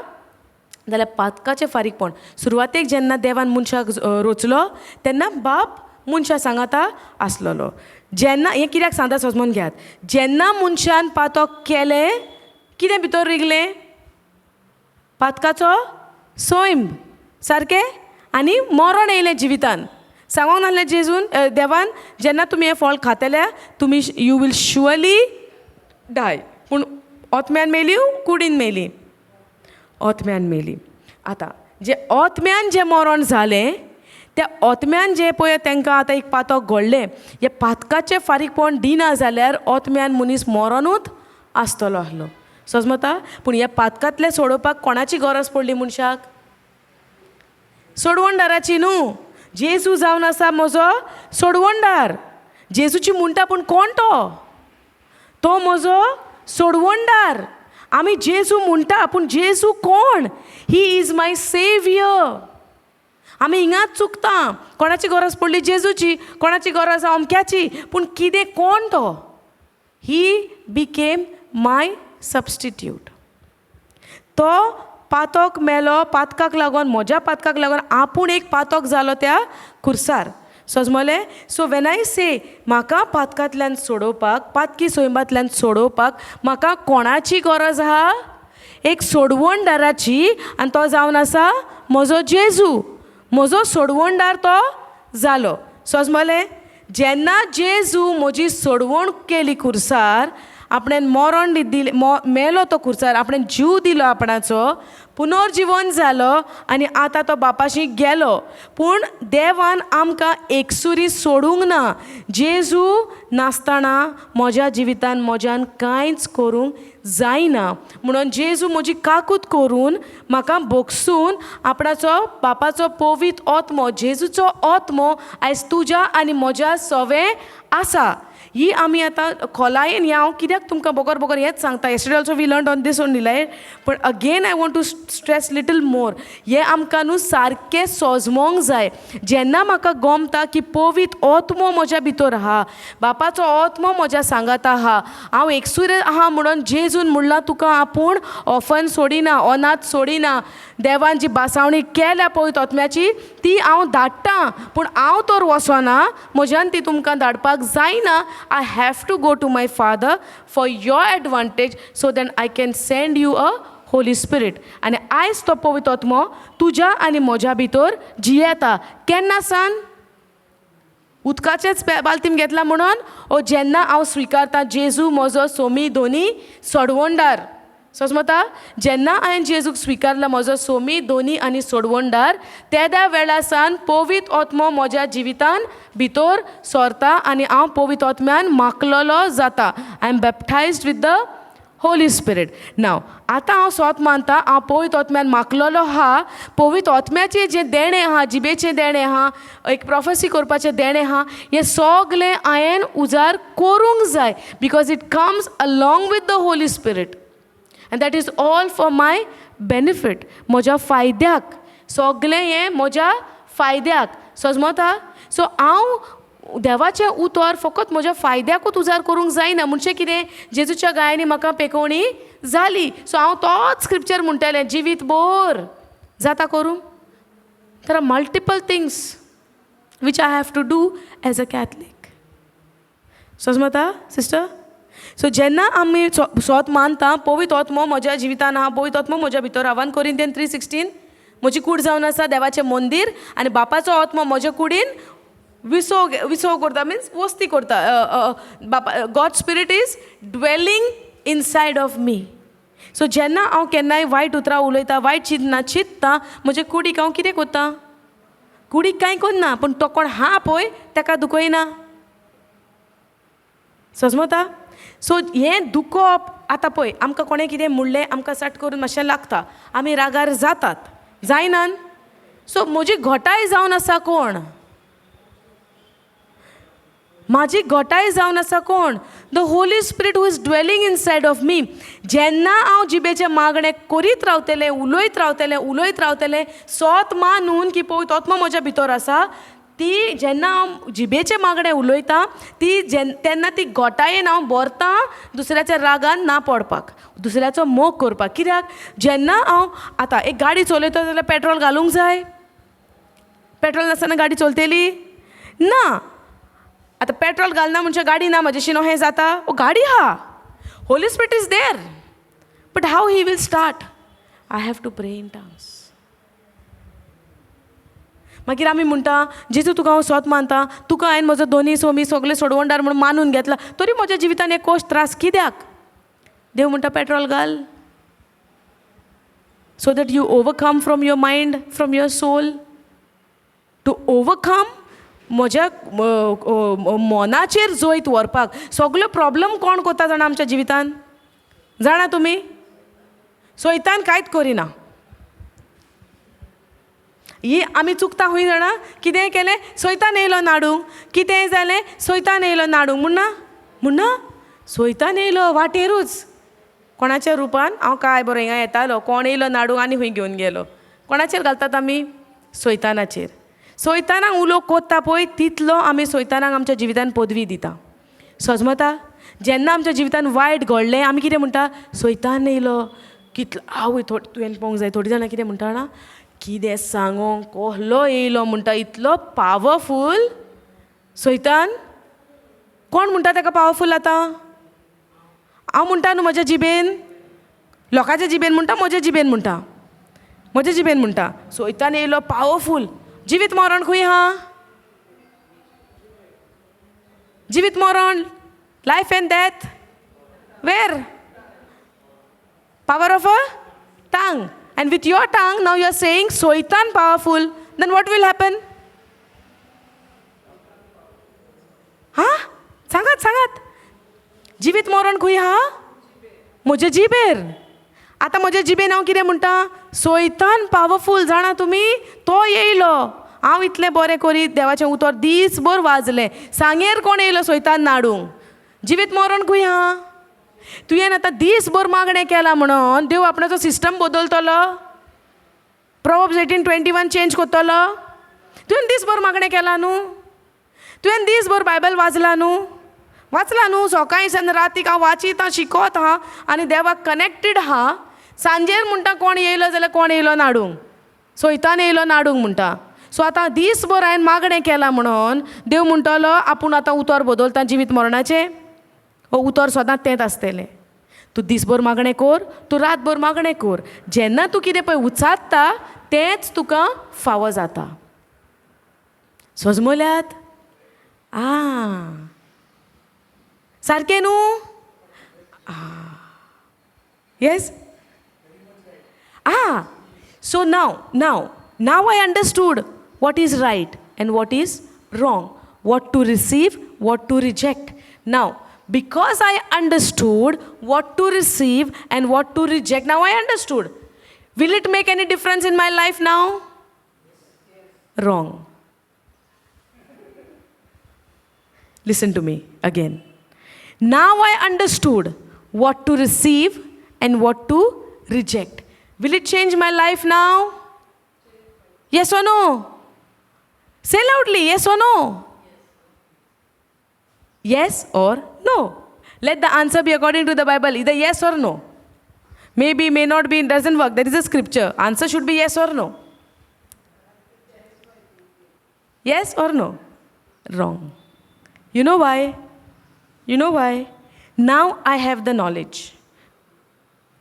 जाल्यार पातकाचें फारीकपण सुरवातेक जेन्ना देवान मनशाक रचलो, तेन्ना बाप मनशा सांगाता आसलेलो. जेन्ना हें कित्याक सांगता समजून घेयात. जेन्ना मनशान पातक केलें, कितें भितर रिगलें? पातकाचो सैम. सारकें? आनी मरण येयलें जिवितान. सांगूंक नासलें जेजून देवान जेन्ना तुमी हें फळ खातले तुमी यू वील शुअरली डाय. पूण ओतम्यान मेली कुडीन मेली? ओतम्यान मेली. आतां जे ओतम्यान जें मरण जालें त्या ओतम्यान जें पळय तांकां आतां एक पातक घडलें, हे पातकाचें फारीकपण दिना जाल्यार ओतम्यान मनीस मरोनूच आसतलो आहलो. समजता? पूण ह्या पातकांतलें सोडोवपाक कोणाची गरज पडली मनशाक? सोडवणदाराची न्हू. जेजू जावन आसा म्हजो सोडवणदार. जेजूची म्हणटा पूण कोण तो? तो म्हजो सोडवणदार. आमी जेजू म्हणटा पूण जेजू कोण? He is my saviour. आमी हिंगाच चुकता. कोणाची गरज पडली? जेजूची. कोणाची गरज अमक्याची. पूण कितें कोण तो? He became my substitute. तो पातक मेलो पातकाक लागून, म्हज्या पातकाक लागून आपूण एक पातक जालो त्या खुर्सार. समजलें? सो वेन आय से म्हाका पातकांतल्यान सोडोवपाक, पातकी सोयंबातल्यान सोडोवपाक म्हाका कोणाची गरज आहा? एक सोडवणदाराची. आनी तो जावन आसा म्हजो जेजू. म्हजो सोडवणदार तो जालो. समजलें? जेन्ना जेजू म्हजी सोडवण केली खुर्सार, आपणें मरण दिलें, मेलो तो खुर्सार, आपणें जीव दिलो आपणाचो, पुनर्जीवन जालो आनी आतां तो बापाशी गेलो. पूण देवान आमकां एकसुरी सोडूंक ना. जेजू नासतना म्हज्या जिवितान म्हज्यान कांयच करूंक जायना. म्हणून जेजू म्हजी काकूट करून म्हाका भोगसून आपणाचो बापाचो पवित्र आत्मो, जेजूचो आत्मो आयज तुज्या आनी म्हज्या सवे आसा. ही आमी आतां खोलायेन या हांव कित्याक तुमकां बोगोर हेंच सांगता. Yesterday also we learn on this only like, but again I want to stress little more. हें आमकां न्हू सारकें सोजमोंक जाय. जेन्ना म्हाका गमता की पवित्र आत्मो म्हज्या भितर आहा, बापाचो आत्मो म्हज्या सांगात आहा, हांव एकसूर आहा म्हणून जेजून म्हणलां तुका आपूण ऑफन सोडिना, अनाथ सोडिना. देवान जी बासावणी केल्या पवित्र आत्म्याची ती हांव धाडटां, पूण हांव तर वचना, म्हज्यान ती तुमकां धाडपाक जायना. I have to go to my Father for your advantage so that I can send you a Holy Spirit. आनी आयज तो पवित्र आत्मो तुज्या आनी म्हज्या भितर जियेता. केन्ना सान? उदकाचेच बालतीम घेतला म्हणून? ओ जेन्ना हांव स्विकारता जेजू म्हजो सोमी दोनी सोडवणदार. समजता? जेन्ना हांवें जेजूक स्विकारला म्हजो सोमी दोनी आनी सोडवणदार, त्या वेळा सावन पवित्र आत्मो म्हज्या जिवितान भितर सोरता आनी हांव पवित्र आत्म्यान माखलोलो जाता. I am baptized with the Holy Spirit. नाव आतां हांव सोत मानता हांव पवित्र आत्म्यान माखलोलो आहा. पवित्र आत्म्याचें जें देणें आहा, जिबेचें देणें आहा, एक प्रोफेसी करपाचें देणें आहा, हें सगलें हांवें उजार करूंक जाय. Because it comes along with the Holy spirit. And that is all for my benefit. म्हज्या फायद्याक. सगलें हें म्हज्या फायद्याक. समजता? सो हांव देवाचें उतर फकत म्हज्या फायद्याकूच उजार करूंक जायना. म्हणचें कितें? जेजूच्या गायांनी म्हाका पेकोवणी जाली. सो हांव तोच स्क्रिप्चर म्हणटलें जिवीत भर. जाता करूंक? There are multiple things which I have to do as a Catholic. समजता सिस्टर? सो जेन्ना आमी सोत मानता पवित्र आत्मो म्हज्या जिवितान आहा, पवित्र आत्मो म्हज्या भितर आहा. 1 Corinthians 3:16 म्हजी कूड जावन आसा देवाचें मंदीर आनी बापाचो आत्मो म्हज्या कुडीन विसव करता, मिन्स वस्ती करता. God spirit is dwelling inside of me. So जेन्ना हांव केन्नाय वायट उतरां उलयता, वायट चिंतना चिंतता, म्हजे कुडीक हांव कितें करता? कुडीक कांय करना, पूण तो कोण हा पळय ताका दुखयना. समजता? सो हें दुखोवप आतां पळय आमकां कोणें कितें म्हणलें आमकां सट करून मातशें लागता, आमी रागार जातात, जायनान? सो म्हजी घोटाय जावन आसा कोण? म्हाजी घोटाय जावन आसा कोण? The Holy spirit who is dwelling inside of me. जेन्ना हांव जिबेचें मागणें करीत रावतलें, उलयत रावतलें, सोत मानून की पळय आत्मो म्हज्या भितर आसा, ती जेन्ना हांव जिबेचें मागणें उलयतां तेन्ना ती घोटायेन हांव भरतां दुसऱ्याच्या रागान ना पडपाक, दुसऱ्याचो मोग करपाक. कित्याक? जेन्ना हांव आतां एक गाडी चलयता जाल्यार पेट्रोल घालूंक जाय. पेट्रोल नासतना गाडी चलतली ना. आतां पेट्रोल घालना म्हणजे गाडी ना म्हाजेशी हें जाता? गाडी आहा, Holy Spirit is there, but how he will start? I have to pray in tongues. मागीर आमी म्हणटा जेजू तुका हांव सोत मानता, तुका हांवें म्हजो दोनी सोमी सगळे सोडवणदार म्हणून मानून घेतला, तरी म्हज्या जिवितान एक कोश्ट त्रास कित्याक? देव म्हणटा पेट्रोल घाल, so that you overcome from your mind, from your soul. To overcome म्हज्या मनाचेर जैत व्हरपाक सगळो प्रॉब्लेम कोण कोता जाणा आमच्या जिवितान? जाणा तुमी? सैतान कांयच करिना. ही आमी चुकता खूंय जाणा, कितेंय केलें सैतान येयलो नाडूंक, कितेंय जालें सैतान येयलो नाडूंक म्हणना सैतान येयलो वाटेरूच कोणाच्या रुपान. हांव काय बरो हिंगा येतालो, कोण येयलो नाडूंक आनी खंय घेवन गेलो. कोणाचेर घालतात आमी? सैतानाचेर. सैतानाक उलो कोत्ता पळय तितलो आमी सैतानाक आमच्या जिवितान पदवी दिता. समजता? जेन्ना आमच्या जिवितान वायट घडलें आमी कितें म्हणटा? सैतान येयलो. कितलो आवय तुवें पळोवंक जाय, थोडीं जाणां कितें म्हणटा जाणा, कितें सांगोंक कहलो येयलो म्हणटा, इतलो पावरफूल सैतान. कोण म्हणटा ताका पावरफूल आतां? हांव म्हणटा न्हू म्हज्या जिबेन, लोकांच्या जिबेन म्हणटा, म्हज्या जिबेन म्हणटा सैतान येयलो पावरफूल. जिवीत मरण खंय हा? जिवीत मरण, life and death, where? Power of a tongue. And with your tongue now you are saying Satan powerful. Then what will happen? सांगात. जिवीत मरण खंय हा? म्हज्या जिबेर. आतां म्हज्या जिबेन हांव कितें म्हणटा? सैतान पावरफूल. जाणा तुमी? तो येयलो. हांव इतलें बरें करीत देवाचें उतर दीसभर वाजलें, सांगेर कोण येयलो सैतान नाडूंक. जिवीत मरण खंय हा? तुवें आतां दीसभर मागणें केलां म्हणून देव आपणाचो सिस्टम बदलतलो? प्रोवर्ब्स 18:21 चेंज करतलो? तुवें दीसभर मागणें केलां न्हू, तुवें दीसभर बायबल वाचला न्हू, सकाळीं सान रातीक हांव वाचीत हां, शिकोत हां आनी देवाक कनेक्टेड आहा. सांजेर म्हणटा कोण येयलो जाल्यार कोण येयलो नाडूंक? सैतान येयलो नाडूंक म्हणटा. सो आतां दीसभर हांवें मागणें केलां म्हणून देव म्हणटलो आपूण आतां उतर बदलता जिवीत मरणाचें. हो उतर सदांच तेंच आसतलें. तूं दीसभर मागणें कर, तूं रातभर मागणें कर. जेन्ना तूं कितें पळय उचात्ता तेंच तुका फावो जाता. समजल्यात? सारकें न्हू? Yes? So now I understood what is right and what is wrong, what to receive, what to reject. Now, because I understood what to receive and what to reject, now I understood. Will it make any difference in my life now? Wrong. Listen to me again. Now I understood what to receive and what to reject. Will it change my life now? Yes or no? Say loudly, yes or no? Yes or no? Let the answer be according to the Bible, either yes or no. Maybe, may not be, it doesn't work. There is a scripture. Answer should be yes or no. Yes or no? Wrong. You know why? Now I have the knowledge.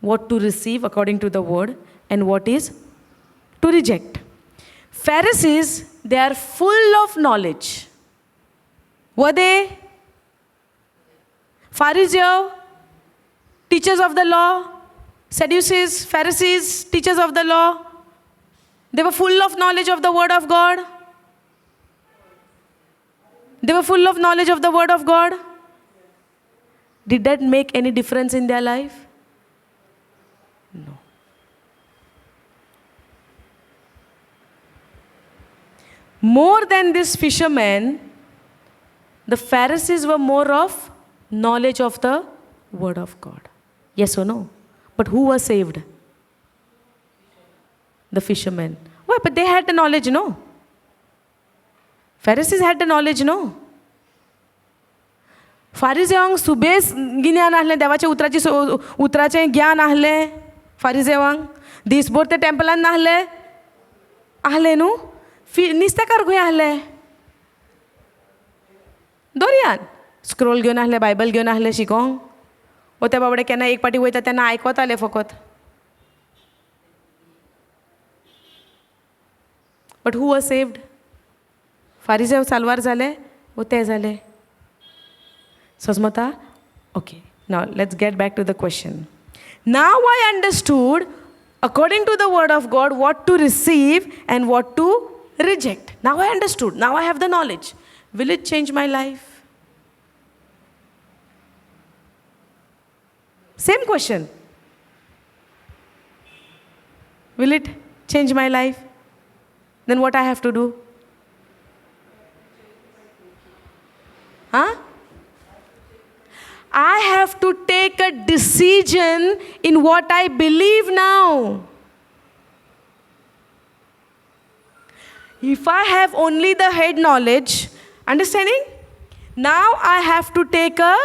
What to receive according to the word and what is to reject. Pharisees, they are full of knowledge. Were they? Pharisees, teachers of the law. Sadducees, Pharisees, teachers of the law. They were full of knowledge of the word of God. They were full of knowledge of the word of God. Did that make any difference in their life? No. More than this fisherman, the Pharisees were more of knowledge of the word of God. Yes or no? But who was saved? The fishermen. Why? But they had the knowledge, no? Pharisees had the knowledge, no? फारिजेवांक सुबेज गिन्यान आहलें, देवाच्या उतराचें ज्ञान आहलें फारिजेवांक. दीसभर ते टेंपलान आहले न्हू. निस्तेकार खंय आहले? दर्यान. स्क्रोल घेवन आहले, बायबल घेवन आहले शिकोंक. वो ते बाबडे केन्ना एक पाटी वयता तेन्ना आयकताले फकत. But who was saved? फारिसेव सालवार जाले वो ते जाले समजता okay now let's get back to the question now I understood according to the word of God what to receive and what to reject. Now I understood, now I have the knowledge. Will it change my life? Same question. Will it change my life? Then what I have to do? Huh? I have to take a decision in what I believe now. If I have only the head knowledge, understanding? Now I have to take a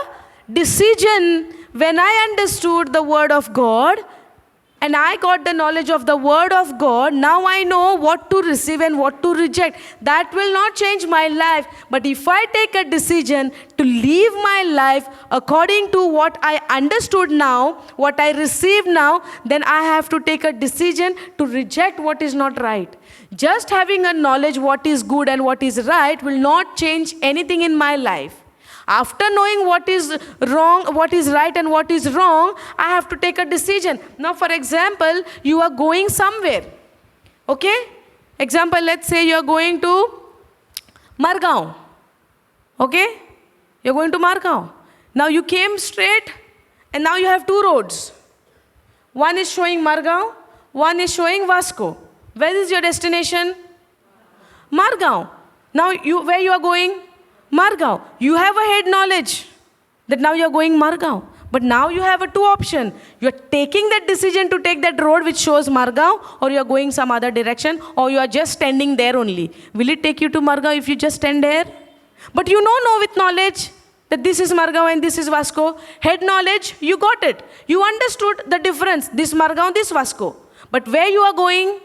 decision when I understood the word of God and I got the knowledge of the word of God. Now I know what to receive and what to reject. That will not change my life. But if I take a decision to live my life according to what I understood now, what I receive now, then I have to take a decision to reject what is not right. Just having a knowledge what is good and what is right will not change anything in my life. After knowing what is wrong, what is right and what is wrong, I have to take a decision. Now for example, you are going somewhere. Okay? Example, let's say you are going to Margaon. Okay? You are going to Margaon. Now you came straight and now you have two roads. One is showing Margaon, one is showing Vasco. Where is your destination? Margaon. Now where you are going? Margaon. You have a head knowledge that now you are going Margaon. But now you have a two option. You are taking that decision to take that road which shows Margaon, or you are going some other direction, or you are just standing there only. Will it take you to Margaon if you just stand there? But you know with knowledge that this is Margaon and this is Vasco. Head knowledge, you got it. You understood the difference. This Margaon, this Vasco. But where you are going?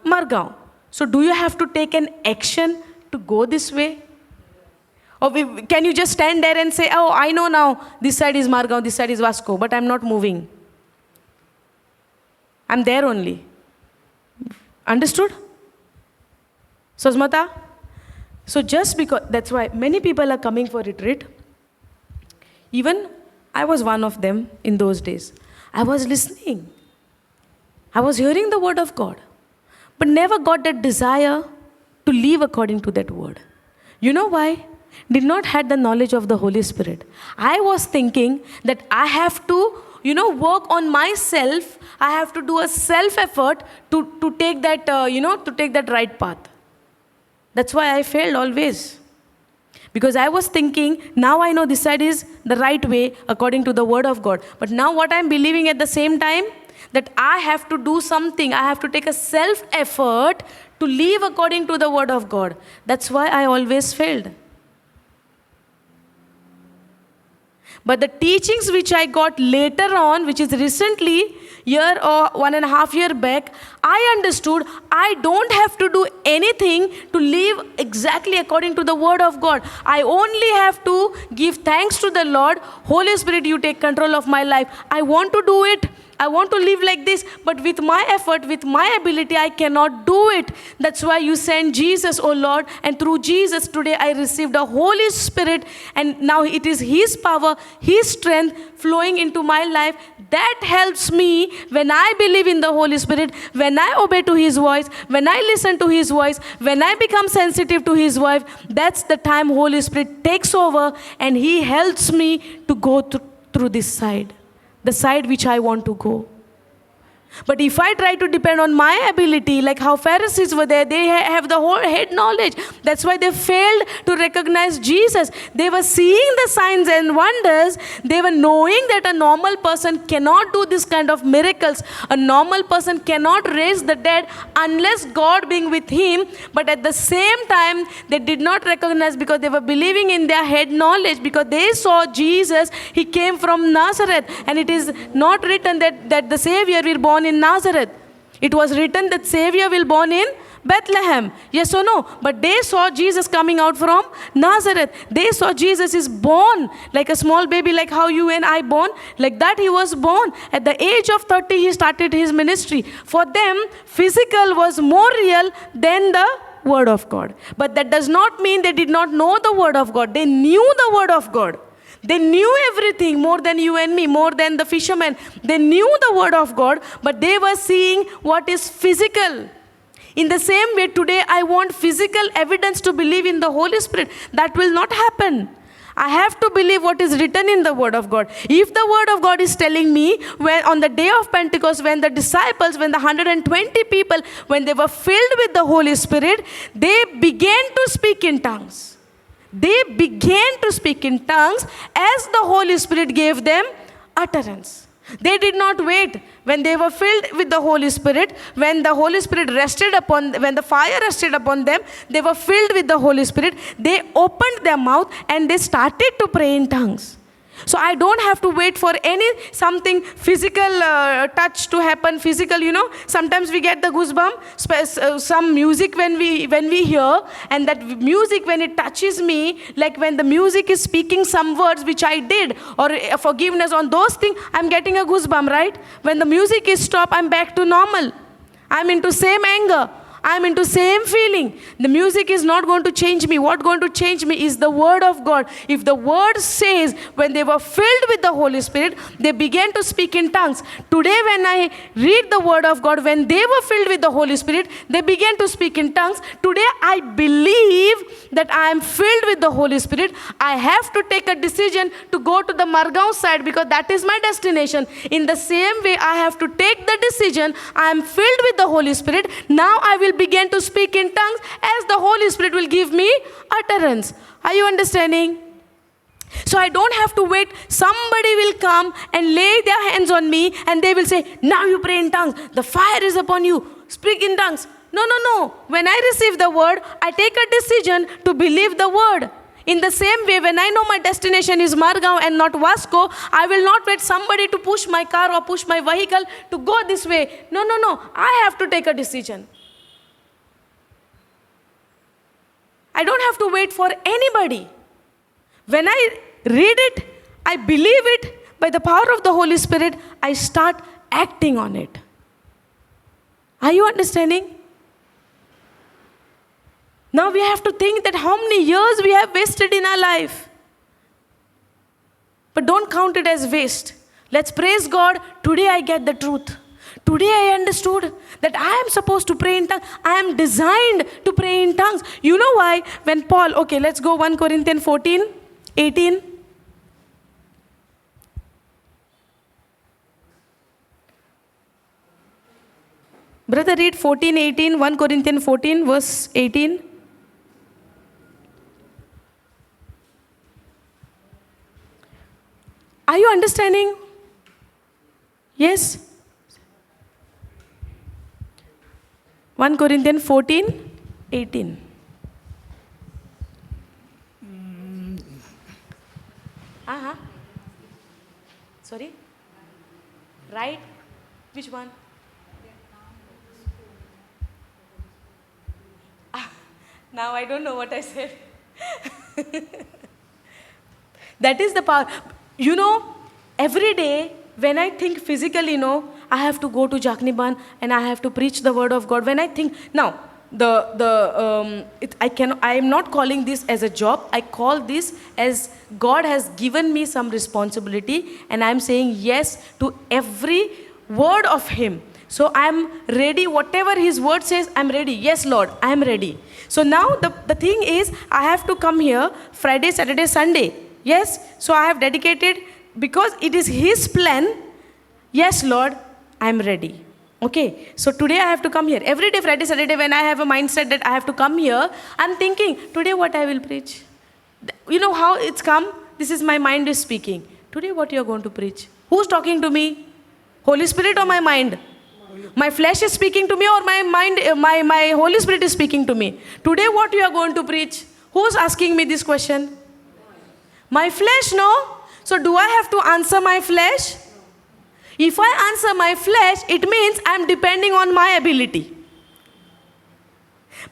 Margaon. So do you have to take an action to go this way? Or can you just stand there and say, oh, I know now, this side is Margaon, this side is Vasco, but I'm not moving. I'm there only. Understood? Sosmata? So just because, that's why many people are coming for retreat. Even I was one of them in those days. I was listening. I was hearing the word of God, but never got that desire to live according to that word. You know why? Did not have the knowledge of the Holy Spirit. I was thinking that I have to, work on myself. I have to do a self-effort to take that, to take that right path. That's why I failed always. Because I was thinking, now I know this side is the right way according to the word of God. But now what I'm believing at the same time, that I have to do something. I have to take a self-effort to live according to the word of God. That's why I always failed. But the teachings which I got later on, which is recently, year or 1.5 years back, I understood I don't have to do anything to live exactly according to the word of God. I only have to give thanks to the Lord. Holy Spirit, you take control of my life. I want to do it. I want to live like this, but with my effort, with my ability, I cannot do it. That's why you sent Jesus, oh Lord, and through Jesus today I received the Holy Spirit, and now it is His power, His strength flowing into my life. That helps me when I believe in the Holy Spirit, when I obey to His voice, when I listen to His voice, when I become sensitive to His voice. That's the time Holy Spirit takes over and He helps me to go through this side. The side which I want to go. But if I try to depend on my ability, like how Pharisees were there, they have the whole head knowledge. That's why they failed to recognize Jesus. They were seeing the signs and wonders. They were knowing that a normal person cannot do this kind of miracles. A normal person cannot raise the dead unless God being with him. But at the same time, they did not recognize because they were believing in their head knowledge, because they saw Jesus. He came from Nazareth, and it is not written that the Savior will born in Nazareth. It was written that Savior will born in Bethlehem. Yes or no? But they saw Jesus coming out from Nazareth. They saw Jesus is born like a small baby, like how you and I born. Like that He was born. At the age of 30, He started His ministry. For them, physical was more real than the word of God. But that does not mean they did not know the word of God. They knew the word of God. They knew everything more than you and me, more than the fishermen. They knew the word of God, but they were seeing what is physical. In the same way, today I want physical evidence to believe in the Holy Spirit. That will not happen. I have to believe what is written in the Word of God. If the Word of God is telling me, when on the day of Pentecost, when the disciples, when the 120 people, when they were filled with the Holy Spirit, they began to speak in tongues. They began to speak in tongues as the Holy Spirit gave them utterance. They did not wait. When they were filled with the Holy Spirit, when the Holy Spirit rested upon, when the fire rested upon them, they were filled with the Holy Spirit. They opened their mouth and they started to pray in tongues. So I don't have to wait for something physical touch to happen. Physical, sometimes we get the goosebump. Some music when we hear, and that music when it touches me, like when the music is speaking some words which I did, or forgiveness on those things, I'm getting a goosebump, right? When the music is stopped, I'm back to normal. I'm into same anger. I'm into same feeling. The music is not going to change me. What's going to change me is the word of God. If the word says, when they were filled with the Holy Spirit, they began to speak in tongues. Today when I read the word of God, when they were filled with the Holy Spirit, they began to speak in tongues. Today I believe that I am filled with the Holy Spirit. I have to take a decision to go to the Margaon side because that is my destination. In the same way, I have to take the decision. I am filled with the Holy Spirit. Now I will begin to speak in tongues as the Holy Spirit will give me utterance. Are you understanding? So I don't have to wait. Somebody will come and lay their hands on me and they will say, now you pray in tongues. The fire is upon you. Speak in tongues. No. When I receive the word, I take a decision to believe the word. In the same way, when I know my destination is Margaon and not Vasco, I will not wait somebody to push my car or push my vehicle to go this way. No. I have to take a decision. I don't have to wait for anybody. When I read it, I believe it, by the power of the Holy Spirit, I start acting on it. Are you understanding? Now we have to think that how many years we have wasted in our life. But don't count it as waste. Let's praise God. Today I get the truth. Today I understood that I am supposed to pray in tongues. I am designed to pray in tongues. You know why? When Paul, okay, let's go 1 Corinthians 14, 18. Brother, read 14, 18, 1 Corinthians 14, verse 18. Are you understanding? Yes? 1 Corinthians 14, 18. Sorry? Right? Which one? Now I don't know what I said. That is the power. Every day when I think physically, I have to go to Jakniban and I have to preach the word of God. When I think, now, I am not calling this as a job. I call this as God has given me some responsibility and I am saying yes to every word of Him. So I am ready. Whatever His word says, I am ready. Yes, Lord, I am ready. So now the thing is, I have to come here Friday, Saturday, Sunday. Yes, so I have dedicated, because it is His plan. Yes, Lord, I am ready. Okay, so today I have to come here. Every day, Friday, Saturday, when I have a mindset that I have to come here, I'm thinking, today what I will preach. You know how it's come? This is my mind is speaking. Today what you are going to preach? Who's talking to me? Holy Spirit or my mind? My flesh is speaking to me or my mind, my Holy Spirit is speaking to me? Today what you are going to preach? Who's asking me this question? My flesh, no? So do I have to answer my flesh? If I answer my flesh, it means I'm depending on my ability.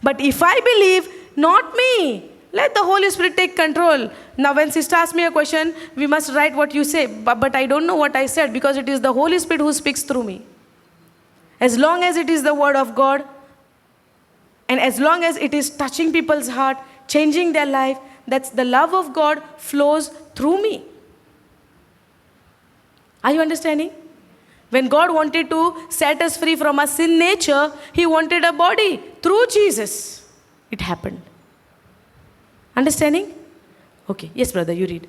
But if I believe, not me, let the Holy Spirit take control. Now when sister asks me a question, we must write what you say. But I don't know what I said because it is the Holy Spirit who speaks through me. As long as it is the word of God, And as long as it is touching people's heart, changing their life, that's the love of God flows through me. Are you understanding? When God wanted to set us free from our sin nature, He wanted a body through Jesus. It happened. Understanding? Okay. Yes, brother, you read.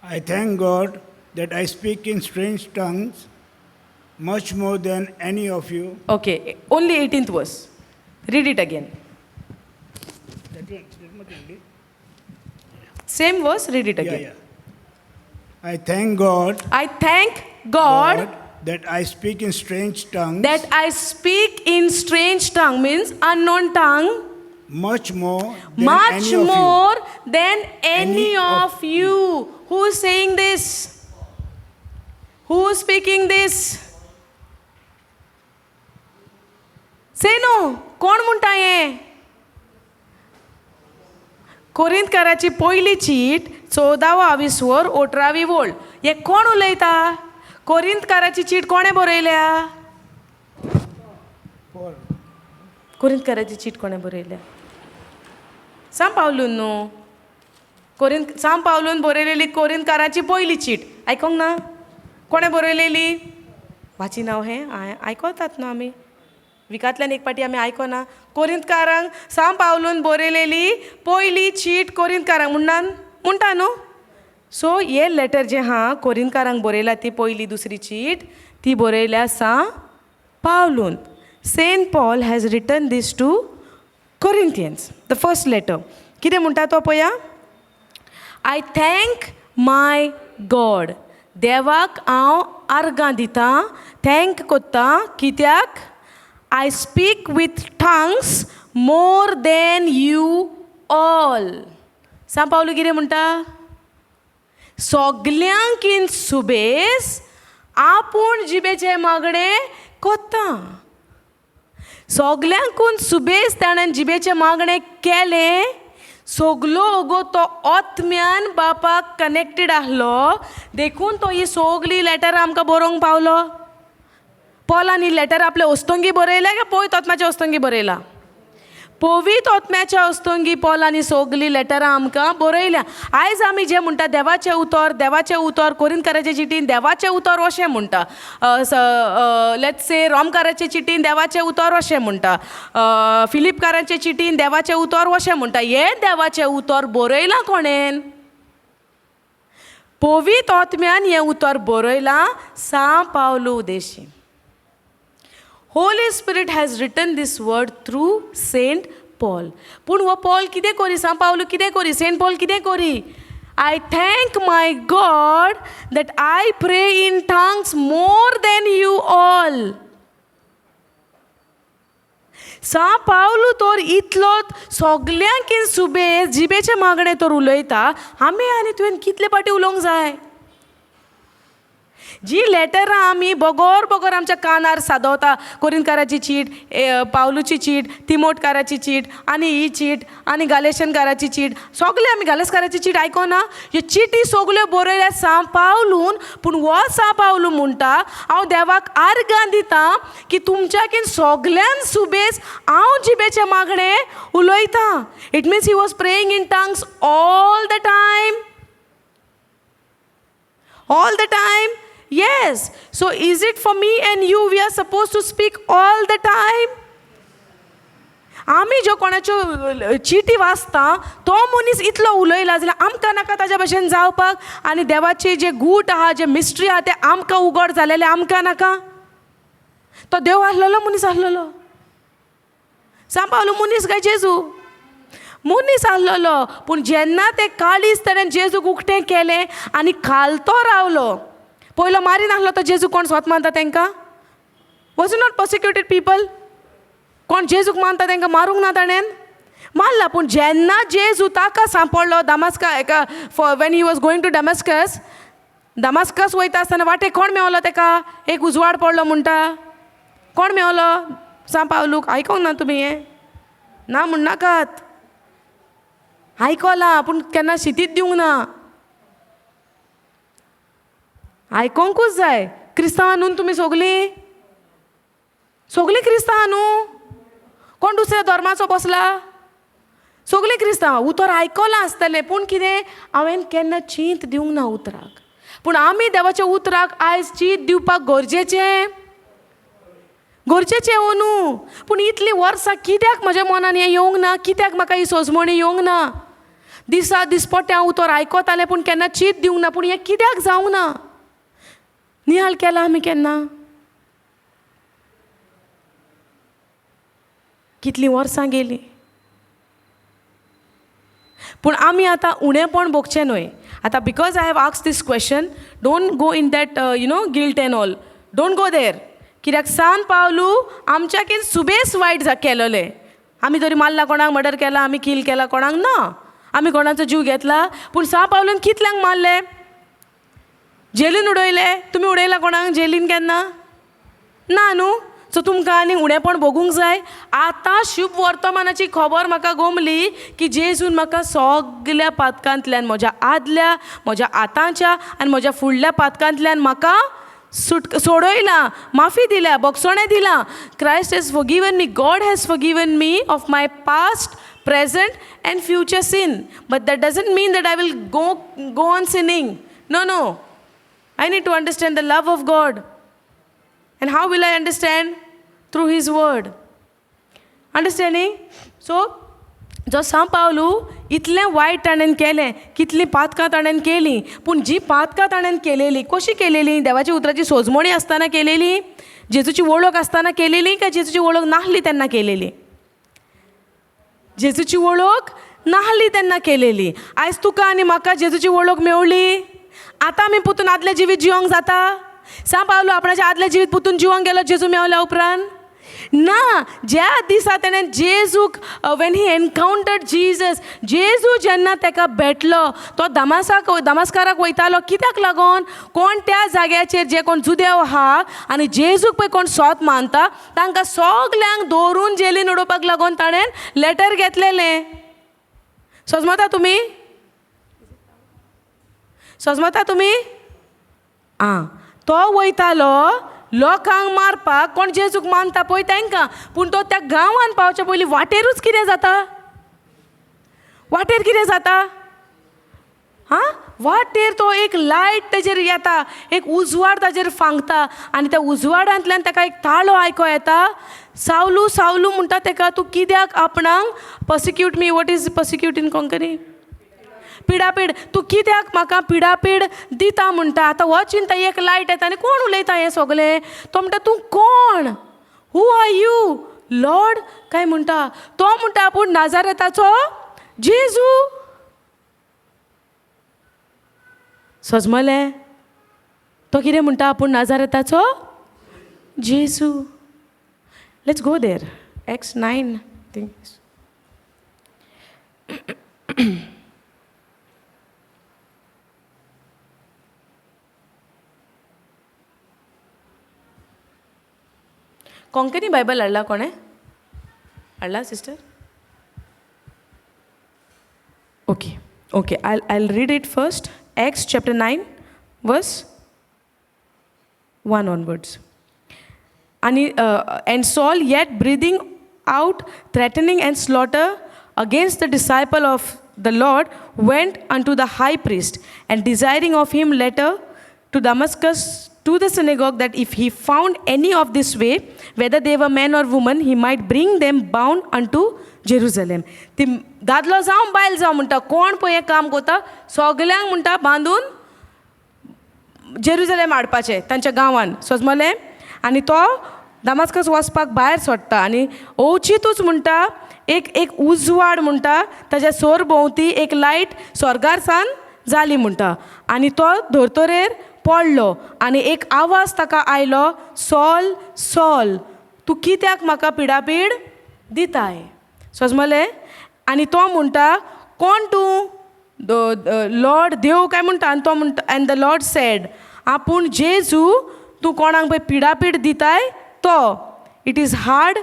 I thank God that I speak in strange tongues much more than any of you. Okay. Only 18th verse. Read it again. Same verse, read it again. I thank God. I thank God that I speak in strange tongues. That I speak in strange tongue means unknown tongue. Much more than any of you. Who is saying this? Who is speaking this? Say no. कोण म्हणताय? कोरिंथकाराची पहिली cheat 14वर 18वी ओळ. हे कोण उलयता? कोरिंथकाराची cheat कोणे बरयल्या? कोरिंथकाराची cheat कोणे बरयल्या? सांग पावलून न्हू. सांग पावलून बरयलेली कोरिंथकाराची पहिली चीट. आयकोंक ना? कोणे बरयलेली? वाची नाव हें आयकतात न्हू आमी. विकांतल्यान एक पाटी आमी आयकोना. कोरिंथकारांक सांग पावलून बरयलेली पहिली चीट कोरिंथकारांक म्हणटा न्हू. सो हे लेटर जें आहा कोरिंथकारांक बरयला ती पहिली दुसरी चीट ती बरयल्या सांग पावलून. Saint Paul has written this to Corinthians. The first letter कितें म्हणटा तो पळया. I thank my God. देवाक हांव आर्गां दितां, थँक कोत्ता. कित्याक? I speak with tongues more than you all. सांग पावलू कितें म्हणटा? सगल्यांकीन सुबेज आपूण जिबेचे मागणे कोत्ता. सगल्यांकून सुबेज ताणें जिबेचे मागणे केले. सगलो ओगो तो आत्म्यान बापाक कनेक्टेड आसलो देखून तो ही सगली लेटरां आमकां बरोवंक पावलो. पॉलान ही लेटर आपल्या ओस्तोंगी बरयल्या काय पवित्र आत्म्याच्या ओस्तोंगी बरयला? पवित्र आत्म्याच्या ओस्तोंगी पॉलान ही सगली लेटरां आमकां बरयल्या. आयज आमी जें म्हणटा देवाचें उतर कोरिंथकाराचे चिटीन देवाचें उतर अशें म्हणटा. लेट्स से रोमकाराचे चिटीन देवाचें उतर अशें म्हणटा. फिलिपकाराचे चिटीन देवाचें उतर अशें म्हणटा. हें देवाचें उतर बरयलां कोणेन? पवित्र आत्म्यान हें उतर बरयलां सांग पावलो Udeshi. Holy Spirit has written this word through Saint Paul. पूण हो पॉल कितें करी? सांग पावलो कितें करी? सेंट पॉल कितें करी? I thank my God that I pray in tongues more than you all. सांग पावलो तर इतलोत सगल्यांकीन सुबेज जिबेचे मागणे तर उलयता. आमी आनी तुवें कितले पाटी उलोवंक जाय? जी लेटरां आमी बगोर आमच्या कानार सादवता. कोरिंथकाराची चीट, पावलूची चीट, तिमोथकाराची चीट आनी ही चीट आनी गालेशनकाराची चीट सगळे आमी गालेसकाराची चीट आयकोना. ह्यो चिटी सगल्यो बरयल्या सांग पावलून. पूण हो सांग पावलू म्हणटा हांव देवाक आर्गां दितां की तुमच्याकीन सगल्यान सुबेज हांव जिबेचे मागणे उलयतां. It means he was praying in tongues all the time. All the time? Yes. So is it for me and you we are supposed to speak all the time? आमी ज्यो कोणाच्यो चिटी वाचता तो मनीस इतलो उलयला जाल्यार आमकां नाका ताज्या भशेन जावपाक. आनी देवाचे जे गूट आहा जे मिस्ट्री आहा ते आमकां उगड जालेले आमकां नाका. तो देव आसलेलो मनीस आसलेलो. सांग पावलो मनीस काय जेजू? मनीस आसलेलो. पूण जेन्ना ते काळीज ताणें जेजूक उक्तें केलें आनी खालतो रावलो. पयलो मारीन आसलो तो जेजू. कोण स्वत मानता तांकां? Was you not persecuted people? कोण जेजूक मानता तांकां मारूंक ना ताणें? मारला. पूण जेन्ना जेजू ताका सांपडलो when he was going to Damascus वयता आसतना वाटेक कोण मेवलो ताका? एक उजवाड पडलो म्हणटा. कोण मेवलो? सांग पावलूक. आयकोंक ना तुमी हें? ना म्हण नाकात. आयकलां पूण केन्ना शितीत दिवंक ना. आयकोंकूच जाय. क्रिस्तांवां न्हू तुमी सगलीं? सगळीं क्रिस्तांव न्हू, कोण दुसऱ्या धर्माचो बसला? सगळीं क्रिस्तांव. उतर आयकलां आसतलें, पूण कितें हांवें केन्ना चींत दिवंक ना उतराक. पूण आमी देवाच्या उतराक आयज चींत दिवपाक गरजेचें न्हू. पूण इतलीं वर्सां कित्याक म्हज्या मनान हें येवंक ना? कित्याक म्हाका ही सोजमणी येवंक ना? दिसा दिसपट्टे हांव उतर आयकतालें पूण केन्ना चींत दिवंक ना. पूण हें कित्याक जावंक ना? नियाळ केला आमी केन्ना? कितलीं वर्सां गेलीं. पूण आमी आतां उणेंपण भोगचें न्हय. आतां because I have asked this question, don't go in that guilt and all, don't go there. कित्याक सान पावलू आमच्याकीन सुबेज वायट केलोलें. आमी तरी मारला कोणाक, मर्डर केला, आमी किल केला कोणाक ना, आमी कोणाचो जीव घेतला. पूण सान पावलून कितल्यांक मारले? जेलीन उडयले. तुमी उडयला कोणाक जेलीन केन्ना? ना न्हू. सो तुमकां आनी उणेंपण भोगूंक जाय. आतां शुभ वर्तमानाची खबर म्हाका गोमली की जेजून म्हाका सगल्या पातकांतल्यान, म्हज्या आदल्या, म्हज्या आतांच्या आनी म्हज्या फुडल्या पातकांतल्यान म्हाका सोडयलां, माफी दिल्या, बोगसोणें दिलां. Christ has forgiven me, God has forgiven me of my past, present and future sin. But that doesn't mean that I will go on sinning. No. I need to understand the love of God. And how will I understand? Through His word. Understanding? So, जो San पावलू इतलें वायट ताणें केलें, कितलीं पातकां ताणें केलीं, पूण जीं पातकां ताणें केलेलीं कशीं केलेलीं? देवाची उतराची सोजमणी आसतना केलेलीं, जेजूची वळख आसतना केलेलीं, काय जेजूची वळख नाहली तेन्ना केलेलीं? जेजूची वळख नाहली तेन्ना केलेली. आयज तुका आनी म्हाका जेजूची वळख मेवली. आतां आमी पुतून आदलें जिवीत जिवंक जाता? सान पावलो आपणाच्या आदलें जिवीत पुतून जिवंक गेलो जेजू मेवल्या उपरांत? ना. ज्या दिसा तेणें जेजूक, वेन ही एनकावंटर्ड जीजस, जेजू जेन्ना ताका भेटलो, तो दमास्काराक वयतालो. कित्याक लागोन? कोण त्या जाग्याचेर जे कोण जुदेव आहा आनी जेजूक पळय कोण सोत मानता, तांकां सगल्यांक दवरून जेलीन उडोवपाक लागोन ताणें लेटर घेतलेलें. समजता तुमी? समजता तुमी? तो वयतालो लोकांक मारपाक, कोण जेजूक मानता पळय तांकां. पूण तो त्या गांवांत पावच्या पयलीं वाटेरूच कितें जाता? वाटेर कितें जाता? वाटेर तो एक लायट तेजेर येता, एक उजवाड ताजेर फांगता, आनी त्या उजवाडांतल्यान ताका एक ताळो आयको येता. सावलू सावलू म्हणटा ताका, तूं कित्याक आपणाक persecute me? What is persecute in Konkani? पिडापीड. तूं कित्याक म्हाका पिडापीड दिता म्हणटा. आतां हो चिंता, एक लायट येता आनी कोण उलयता हें सगलें? तो म्हणटा, तूं कोण? Who are you Lord? काय म्हणटा. तो म्हणटा, आपूण नाजारेताचो जेजू. समजलें? तो कितें म्हणटा? आपूण नाजारेताचो जेजू. Let's go there. Acts 9 things. Konkani Bible हाडला कोणें? हाडला sister? Okay. I'll read it first. Acts chapter 9 verse 1 onwards. And Saul, yet breathing out threatening and slaughter against the disciple of the Lord, went unto the high priest, and desiring of him letter to Damascus to the synagogue, that if he found any of this way, whether they were men or women, he might bring them bound unto Jerusalem. ती दादलो जावं बायल जावं म्हणटा, कोण पळय हें काम करता, सगल्यांक म्हणटा बांदून जेरुजलेम हाडपाचें तांच्या गांवान. समजलें? आनी तो दमास्कस वचपाक भायर सरता, आनी ओचितूच म्हणटा एक उजवाड म्हणटा ताच्या सोर भोंवती एक लायट स्वर्गार सान जाली म्हणटा. आनी तो धर्तरेर पडलो, आनी एक आवाज ताका आयलो, सॉल सॉल, तूं कित्याक म्हाका पिडापीड दिताय? समजलें? आनी तो म्हणटा, कोण तूं? लॉर्ड, देव काय म्हणटा. आनी तो म्हणटा, एंड द लॉर्ड सेड, आपूण जेजू, तूं कोणाक पळय पिडापीड दिताय तो. It is hard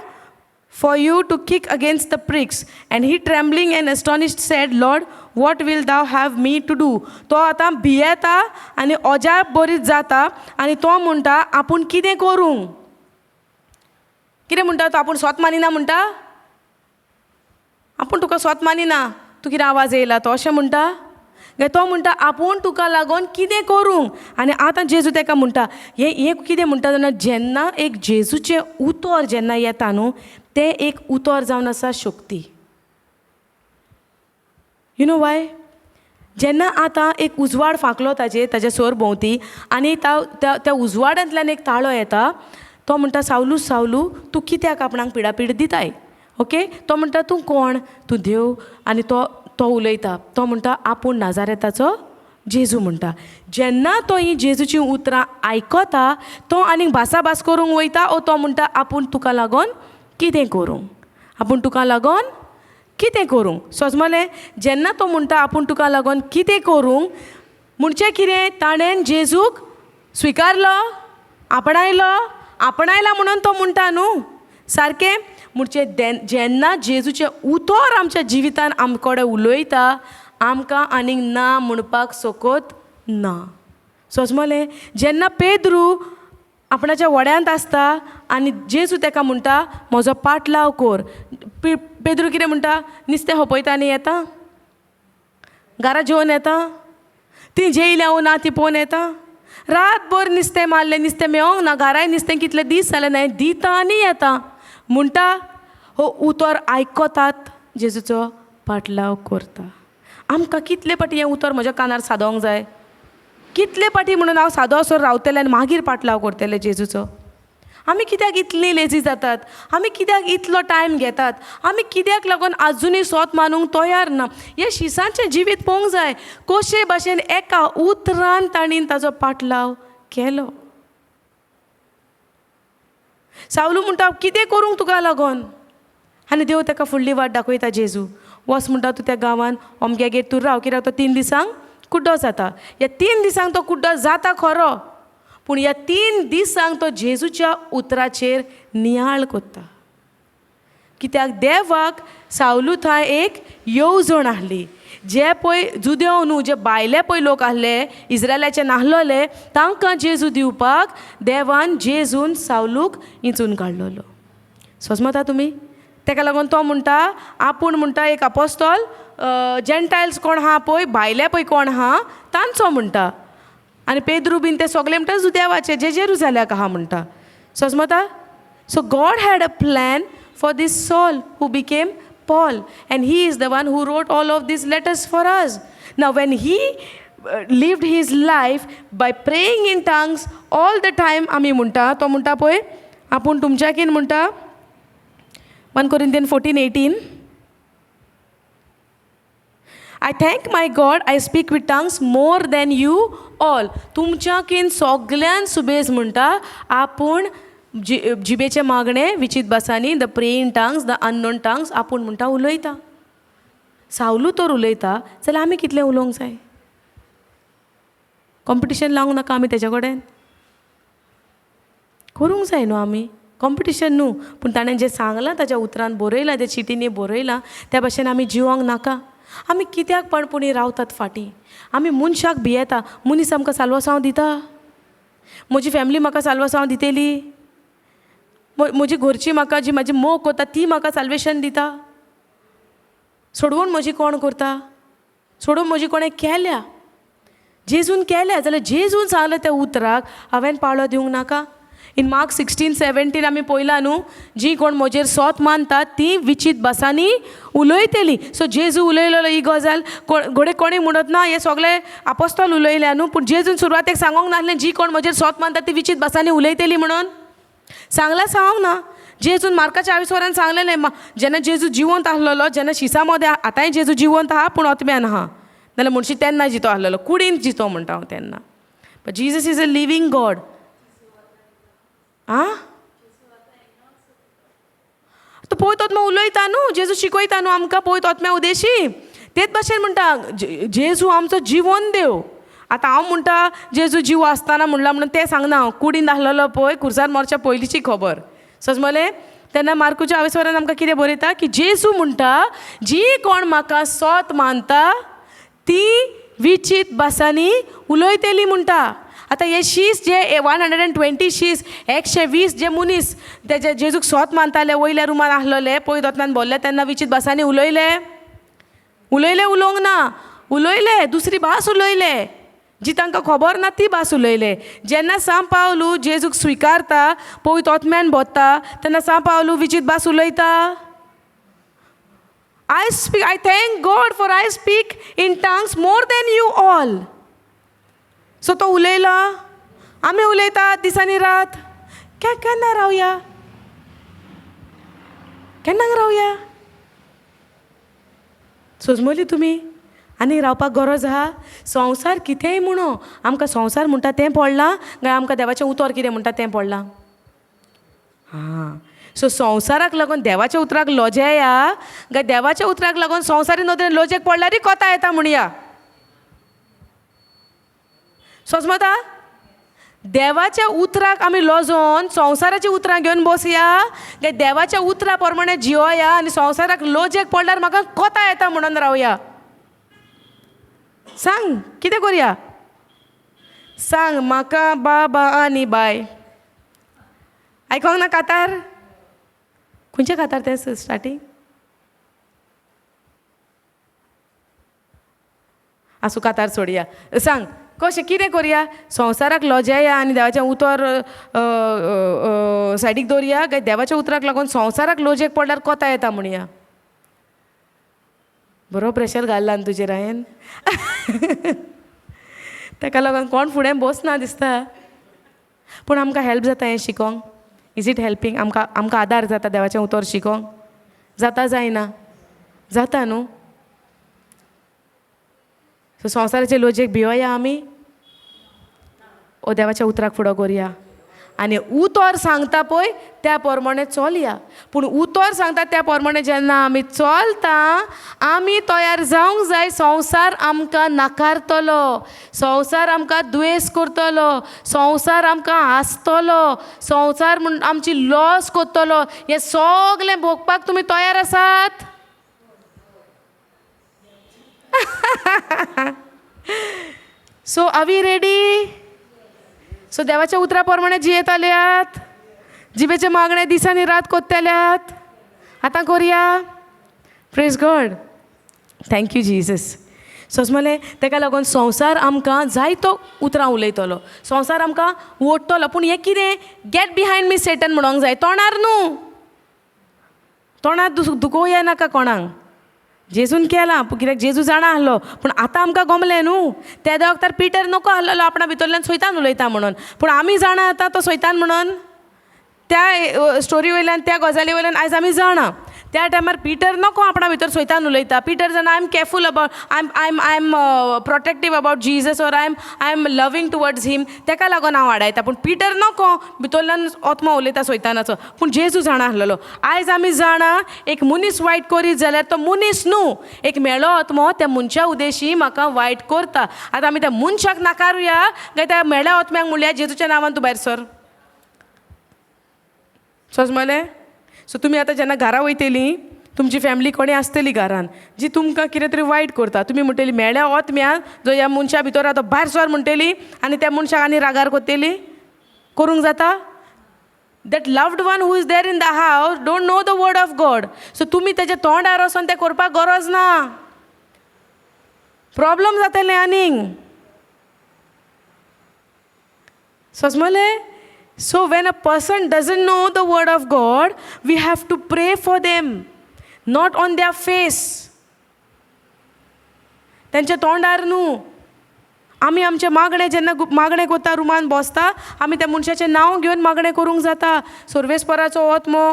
for you to kick against the pricks. And he, trembling and astonished, said, Lord, what wilt thou have me to do? तो आतां भियेता आनी अजाप बरीच जाता, आनी तो म्हणटा, आपूण कितें करूं? कितें म्हणटा तो आपूण स्वत मानिना म्हणटा, आपूण तुका स्वत मानिना, तूं कितें आवाज येयला तो अशें म्हणटा काय? तो म्हणटा आपूण तुका लागून कितें करूंक. आनी आतां जेजू ताका म्हणटा हें कितें म्हणटा जाल्यार जेन्ना एक जेजूचें उतर जेन्ना येता न्हू, तें एक उतर जावन आसा शक्ती. You know Y? जेन्ना आतां एक उजवाड फांकलो ताज्या सोर भोंवती आनी त्या उजवाड्यांतल्यान एक ताळो येता. तो म्हणटा सावलू सावलू तूं कित्याक आपणाक पिडापीड दिताय. ओके, तो म्हणटा तूं कोण? तूं देव. आनी तो उलयता, तो म्हणटा आपूण नाजारेताचो जेजू म्हणटा. जेन्ना तो ही जेजूची उतरां आयकता तो आनीक भासाभास करूंक वयता, ओ तो म्हणटा आपूण तुका लागून कितें करूंक, आपूण तुका लागून कितें करूंक. समजलें? जेन्ना तो म्हणटा आपूण तुका लागून कितें करूंक म्हणचें कितें, ताणें जेजूक स्विकारलो, आपणायला म्हणून तो म्हणटा न्हू. सारकें म्हणचें जेन्ना जेजूचें उतर आमच्या जिवितान आमचे कडेन उलयता आमकां आनीक ना म्हणपाक सोकोत ना. समजलें? जेन्ना पेद्रू आपणाच्या वड्यांत आसता आनी जेजू ताका म्हणटा म्हजो पाटलाव कर. पेद्रू कितें म्हणटा? नुस्तें होपयता आनी येता, घरा जेवून येता, ती जेयल्या ना ती पळोवन येता, रातभर नुस्तें मारलें, नुस्तें मेळोंक ना, घराय नुस्तें कितले दीस जाले नाय, दिता आनी येता म्हणटा. हो उतर आयकतात, जेजूचो पाटलाव करता. आमकां कितले पाटी हें उतर म्हज्या कानार सादोंक जाय, कितले पाटी म्हणून हांव सादो असो रावतलें आनी मागीर पाटलाव करतलें जेजूचो. आमी कित्याक इतली लेजी जातात, आमी कित्याक इतलो टायम घेतात, आमी कित्याक लागून आजुनूय स्वत मानूंक तयार ना. हे शिसांचें जिवीत पळोवंक जाय कशे भाशेन एका उतरान ताणीन ताजो पाटलाव केलो. सावलू म्हणटा कितें करूंक तुका लागून, आनी देव ताका फुडली वाट दाखयता. जेजू वस म्हणटा तूं त्या गांवांत अमक्यागेर तूं राव, कित्याक तो 3 दिसांक कुड्डो जाता. ह्या 3 दिसांक तो कुड्डो जाता खरो, पूण ह्या 3 दिसांक तो जेजूच्या उतराचेर नियाळ कोत्ता. कित्याक देवाक सावलू थंय एक येवजण आहली. जे पळय जुदेव न्हू, जे भायले पळय लोक आहले, इस्रायलाचे नाहलोले, तांकां जेजू दिवपाक देवान जेजून सावलूक इंचून काडलोलो. समजता तुमी? ताका लागून तो म्हणटा आपूण म्हणटा एक अपोस्तोल जेंटायल्स कोण आहा पळय, भायले पळय कोण आहा तांचो म्हणटा. आनी पेद्रू बीन ते सगळे म्हणटा जुदेवाचे जे जेरुजाल्याक आहा म्हणटा. समजता? So God had a plan for this Saul who became Paul, and he is the one who wrote all of these letters for us. Now when he lived his life by praying in tongues all the time, आमी म्हणटा तो म्हणटा पळय आपूण तुमच्याकीन म्हणटा 1 Corinthians 14:18, I thank my God I speak with tongues more than you all. तुमच्याकीन सगळ्यान सुबेज म्हणटा आपूण जिबेचे मागणे विचित भासांनी, the praying tongues, the unknown tongues आपूण म्हणटा उलयता. सावलू तर उलयता जाल्यार आमी कितलें उलोवंक जाय? कॉम्पिटिशन लावंक नाका आमी तेजे कडेन, करूंक जाय न्हू आमी कॉम्पिटिशन न्हू. पूण ताणें जें सांगलां ताच्या उतरान बरयलां, त्या चिटींनी बरयलां, त्या भाशेन आमी जिवोंक नाका. आमी कित्याक पणपुणी रावतात फाटीं? आमी मनशाक भियेता. मनीस आमकां साल्वासांव दिता? म्हजी फॅमिली म्हाका साल्वासांव दितेली? म्हजी घरची म्हाका जी म्हाजी मोग करता ती म्हाका साल्वेशन दिता? सोडवून म्हजी कोण करता? सोडून म्हजी कोणें केल्या? जेजून केल्या जाल्यार जेजून सांगलें त्या उतराक हांवें पाळो दिवंक नाका. इन मार्क 16:17 आमी पळयलां न्हू, जी कोण म्हजेर सोत मानतात ती विचित भासांनी उलयतली. सो जेजू उलयलेलो ही गजाल कोणें म्हणत ना हे सगळे आपोस्तोल उलयल्या न्हू, पूण जेजून सुरवातेक सांगोंक नासलें जी कोण म्हजेर सोत मानतात ती विचित भासांनी उलयतली म्हणून. सांगोंक ना. जेजून मार्काच्या 28 सांगलेलें जेन्ना जेजू जिवंत आहलोलो, जेन्ना शिसा मध्ये आतांय जेजू जिवंत आहा पूण आत्म्यान आहा, नाल्यार म्हणशी तेन्ना जितो आहलोलो, कुडींत जितो म्हणटा हांव तेन्ना. But Jesus is a living God. तो पळयत आत्मा उलयता न्हू, जेजू शिकयता न्हू आमकां पळयत आत्म्या उदेशी. तेच भाशेन म्हणटा जेजू आमचो जिवन देव. आतां हांव म्हणटा जेजू जीव आसतना म्हणला म्हणून तें सांगना हांव, कुडींत आहलोलो पळय खुर्सार मरच्या पयलींची खबर. समजलें? तेन्ना मार्कूच्या 28 आमकां कितें बरयता की जेजू म्हणटा जी कोण म्हाका सोत मानता ती विचित भासांनी उलयतली म्हणटा. आतां हे शीस जे 120 शीस 120 जे मनीस तेजे जेजूक सोत मानताले वयल्या रुमान आसलोले पळय दोतल्यान बोल्ले तेन्ना विचित भासांनी उलयले उलोवंक ना उलयले दुसरी भास उलयले जी तांकां खबर ना ती भास उलयले. जेन्ना सांव पावलू जेजूक स्विकारता पळय ओतम्यान बोत्ता तेन्ना सांव पावलू विचित भास उलयता. I thank God for I speak in tongues more than you all. So तो उलयला आमी उलयतात दिसांनी रात केन्ना रावया केन्ना रावया सोजमोली तुमी आनी रावपाक गरज आहा. संवसार कितेंय म्हणो आमकां संवसार म्हणटा तें पडलां काय आमकां देवाचें उतर कितें म्हणटा तें पडलां. हां सो संवसाराक लागून देवाच्या उतराक लोजेया काय देवाच्या उतराक लागून संवसारी नदरेन लोजेक पडल्यारय कोता येता म्हणया. सोजमता देवाच्या उतराक आमी लोजोन संवसाराची उतरां घेवन बसया काय देवाच्या उतरा प्रमाणे जियोया आनी संवसाराक लोजेक पडल्यार म्हाका कोता येता म्हणून रावया. सांग कितें करया सांग म्हाका बाबा आनी बाय. आयकोंक ना कातार खंयचें कातार तें स्टार्टींग आसूं कातार सोडया. सांग कशें कितें करया संवसाराक लोजेया आनी देवाचें उतर सायडीक दवरया काय देवाच्या उतराक लागून संवसाराक लोजेक पडल्यार कोता येता म्हणया. बरो प्रेशर घाल्ला न्ही तुजेर हांवें ताका लागून कोण फुडें बसना दिसता. पूण आमकां हेल्प जाता हें शिकोंक. इज इट हेल्पींग आमकां आदार जाता देवाचें उतर शिकोंक जाता जायना जाता न्हू. सो संवसाराचे लोजेक भियोया आमी ओ देवाच्या उतराक फुडो करया आनी उतर सांगता पळय त्या प्रमाणे चलया. पूण उतर सांगता त्या प्रमाणे जेन्ना आमी चलता आमी तयार जावंक जाय. संवसार आमकां नाकारतलो संवसार आमकां दुयेंस करतलो संवसार आमकां हांसतलो संवसार म्हण आमची लॉस करतलो. हें सगलें भोगपाक तुमी तयार आसात. So are we ready. So देवाच्या उतरा प्रमाणे जियेताल्यात जिबेचे मागणे दिसांनी रात कोत्ताल्यात. आतां करया. Praise God thank you Jesus. सोजमलें तेका लागून संवसार आमकां जायतो उतरां उलयतलो संवसार आमकां ओडटलो. पूण हें कितें गेट बिहायंड मी सेटन म्हणोंक जाय तोंडार न्हू. तोंडार दुखोवया नाका कोणाक. जेजून केलां कित्याक जेजू जाणा आसलो पूण आतां आमकां गमलें न्हू. त्या वक्तार पिटर नको आसलो आपणा भितरल्यान सैतान उलयता म्हणून. पूण आमी जाणा आतां तो सैतान म्हणून त्या स्टोरी वयल्यान त्या गजाली वयल्यान आयज आमी जाणा. त्या टायमार पिटर नको आपणा भितर सैतान उलयता. पिटर जाणा I am careful about I am protective about Jesus or I am loving towards him तेका लागून हांव वाडयता. पूण पिटर नको भितरल्यान आत्मा उलयता सैतानाचो. पूण जेजू जाणा आसलेलो. आयज आमी जाणा एक मनीस वायट करीत जाल्यार तो मनीस न्हू एक मेळो आत्मो त्या मनशा उद्देशी म्हाका वायट करता. आतां आमी त्या मनशाक नाकारुया काय त्या मेळ्या आत्म्याक म्हणल्या जेजूच्या नांवान तूं भायर सर. समजलें. सो तुमी आतां जेन्ना घरा वयतलीं तुमची फॅमिली कोणी आसतली घरान जी तुमकां कितें तरी वायट करता तुमी म्हणटली मेळ्या आत्म्या जो ह्या मनशा भितर आसा तो भायर सर म्हणटली आनी त्या मनशाक आनी रागार करतली. करूंक जाता. That loved one who is there in the house don't know the word of God. So तुमी तेच्या तोंडार वचोन तें करपाक गरज ना. प्रॉब्लम जातलें आनीक. समजलें. So when a person doesn't know the word of God, we have to pray for them, not on their face. त्यांच्या तोंडार न्हू. आमी आमचे मागणे जेन्ना मागणे कोता रुमान बसता आमी त्या मनशाचें नांव घेवन मागणे करूंक जाता. सर्वेस्पराचो आत्मो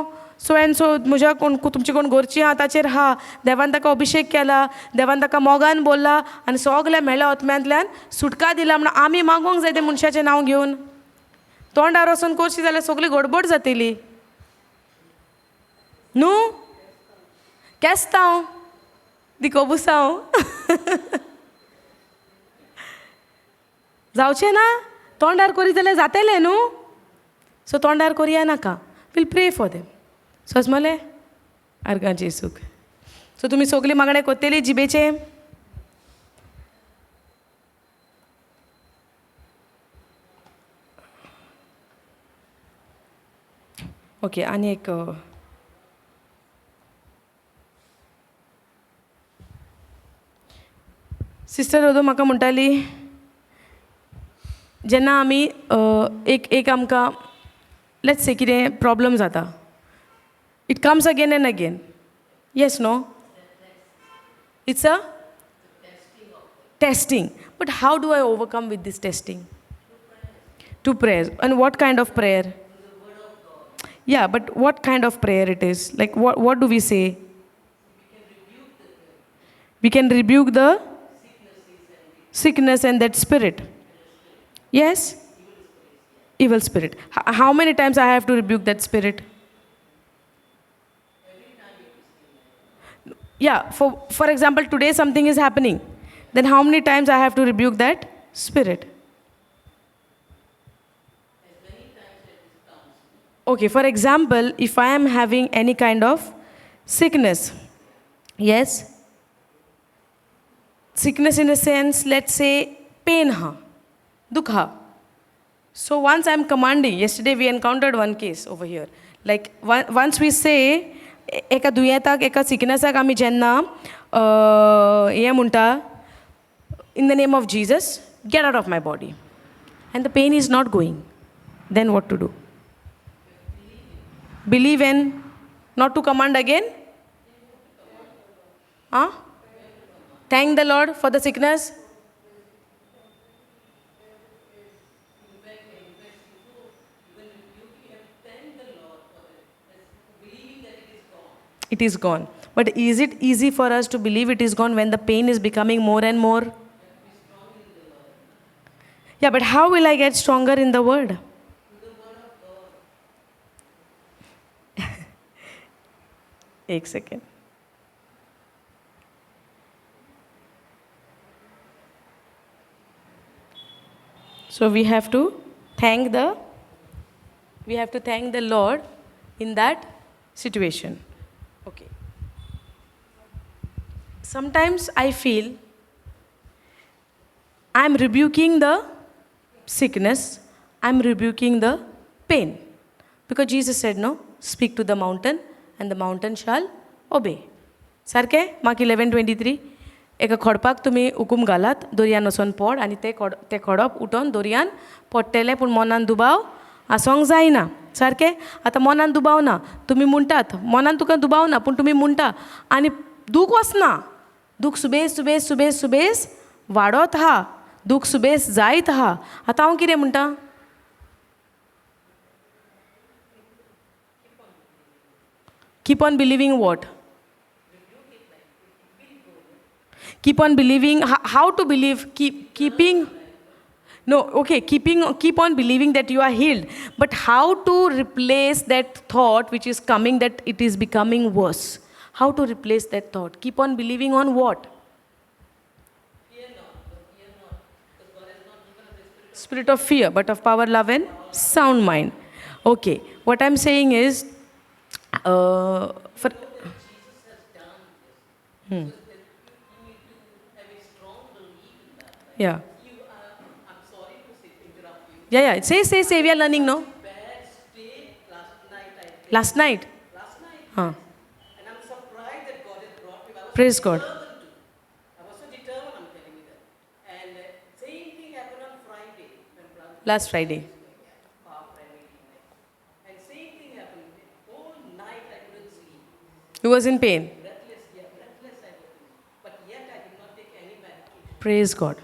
सो एन सो म्हज्या कोण तुमची कोण घरचीं आहा ताचेर आहा. देवान ताका अभिशेक केला देवान ताका मोगान बोल्ला आनी सगल्या मेळ्या आत्म्यांतल्यान सुटका दिला म्हणून आमी मागोंक जाय तें मनशाचें नांव घेवन. तोंडार वचून करशी जाल्यार सगळी गडबड जातली न्हू. केस्तांव दिकोबुसांव जावचें ना. तोंडार करी जाल्यार जातलें न्हू. सो तोंडार करया नाका. वील प्रे फॉर देम. समजलें. आर्गां जेसूक. सो तुमी सगळीं मागणें कोत्तेली जिबेचें. ओके आनी एक सिस्टर रोदो म्हाका म्हणटाली जेन्ना आमी एक आमकां लेट्स से कितें प्रॉब्लम जाता it comes again and again yes no it's a testing. But how do I overcome with this testing? To prayers. And what kind of prayer? Yeah, but what kind of prayer it is? Like what do we say? We can rebuke the sickness and that spirit. Yes? Evil spirit. How many times I have to rebuke that spirit? Yeah, for example, today something is happening. Then how many times I have to rebuke that spirit? Okay, for example, if I am having any kind of sickness, yes? Sickness in a sense, let's say pain ha, dukha. So once I'm commanding, yesterday we encountered one case over here. Like once we say, eka duyetak, eka sicknessak आमी जेन्ना हे म्हणटा in the name of Jesus, get out of my body. And the pain is not going. Then what to do? Believe in, not to command again? Huh? Thank the Lord for the sickness. It is gone. But is it easy for us to believe it is gone when the pain is becoming more and more? Yeah, but how will I get stronger in the word? One second. So we have to thank the Lord in that situation. Okay. Sometimes I feel I'm rebuking the sickness, I'm rebuking the pain. Because Jesus said, no, speak to the mountain and the mountain shall obey. सारकें Mark 11:23 एका खडपाक तुमी हुकूम घालात दर्यान वचोन पड आनी ते खडप उठोन दर्यान पडटलें पूण मनान दुबाव आसोंक जायना सारकें आतां मनान दुबाव ना तुमी म्हणटात मनान तुका दुबाव ना पूण तुमी म्हणटा आनी दूख वचना दूख सुबेज सुबेज सुबेज सुबेज वाडत आहा दूख सुबेज जायत आहा आतां हांव कितें म्हणटा keep on believing what? Keep on believing. How to believe? Keep on believing that you are healed. But how to replace that thought which is coming that it is becoming worse? How to replace that thought? Keep on believing on what? Spirit of fear, but of power, love, and sound mind. Okay. What I'm saying is, yeah. Yeah. Say. We are learning, no? Last night. Huh. And I'm surprised that God has brought me. Praise God. I was so determined, I'm telling you that. And same thing happened on Friday. Last Friday. And same thing happened. All night I couldn't sleep. He was in pain. Breathless I was. But yet I did not take any medication. Praise God.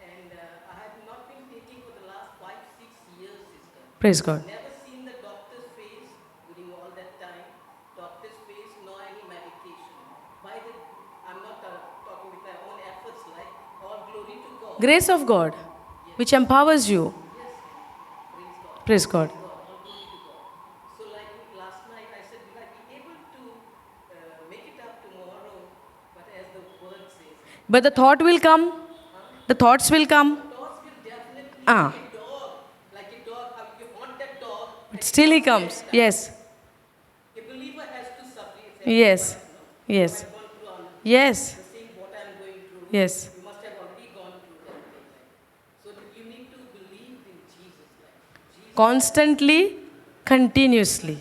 And I have not been taking for the last 5-6 years, sister. Praise God. Never seen the doctor's face during all that time. Doctor's face, nor any medication. I'm not talking with my own efforts, like all glory to God. Grace of God, which empowers you. Praise God. So like last night I said, will I be able to make it up tomorrow? But as the word says, But the thought will come. The thoughts will come. dogs will definitely Ah. like a dog, how you want that dog. But still he comes. Yes. A believer has to suffer. Yes. Yes. I've gone through all Yes. the same what I'm going through. Yes. You must have already gone through that thing. So that you need to believe in Jesus. Jesus Constantly, continuously.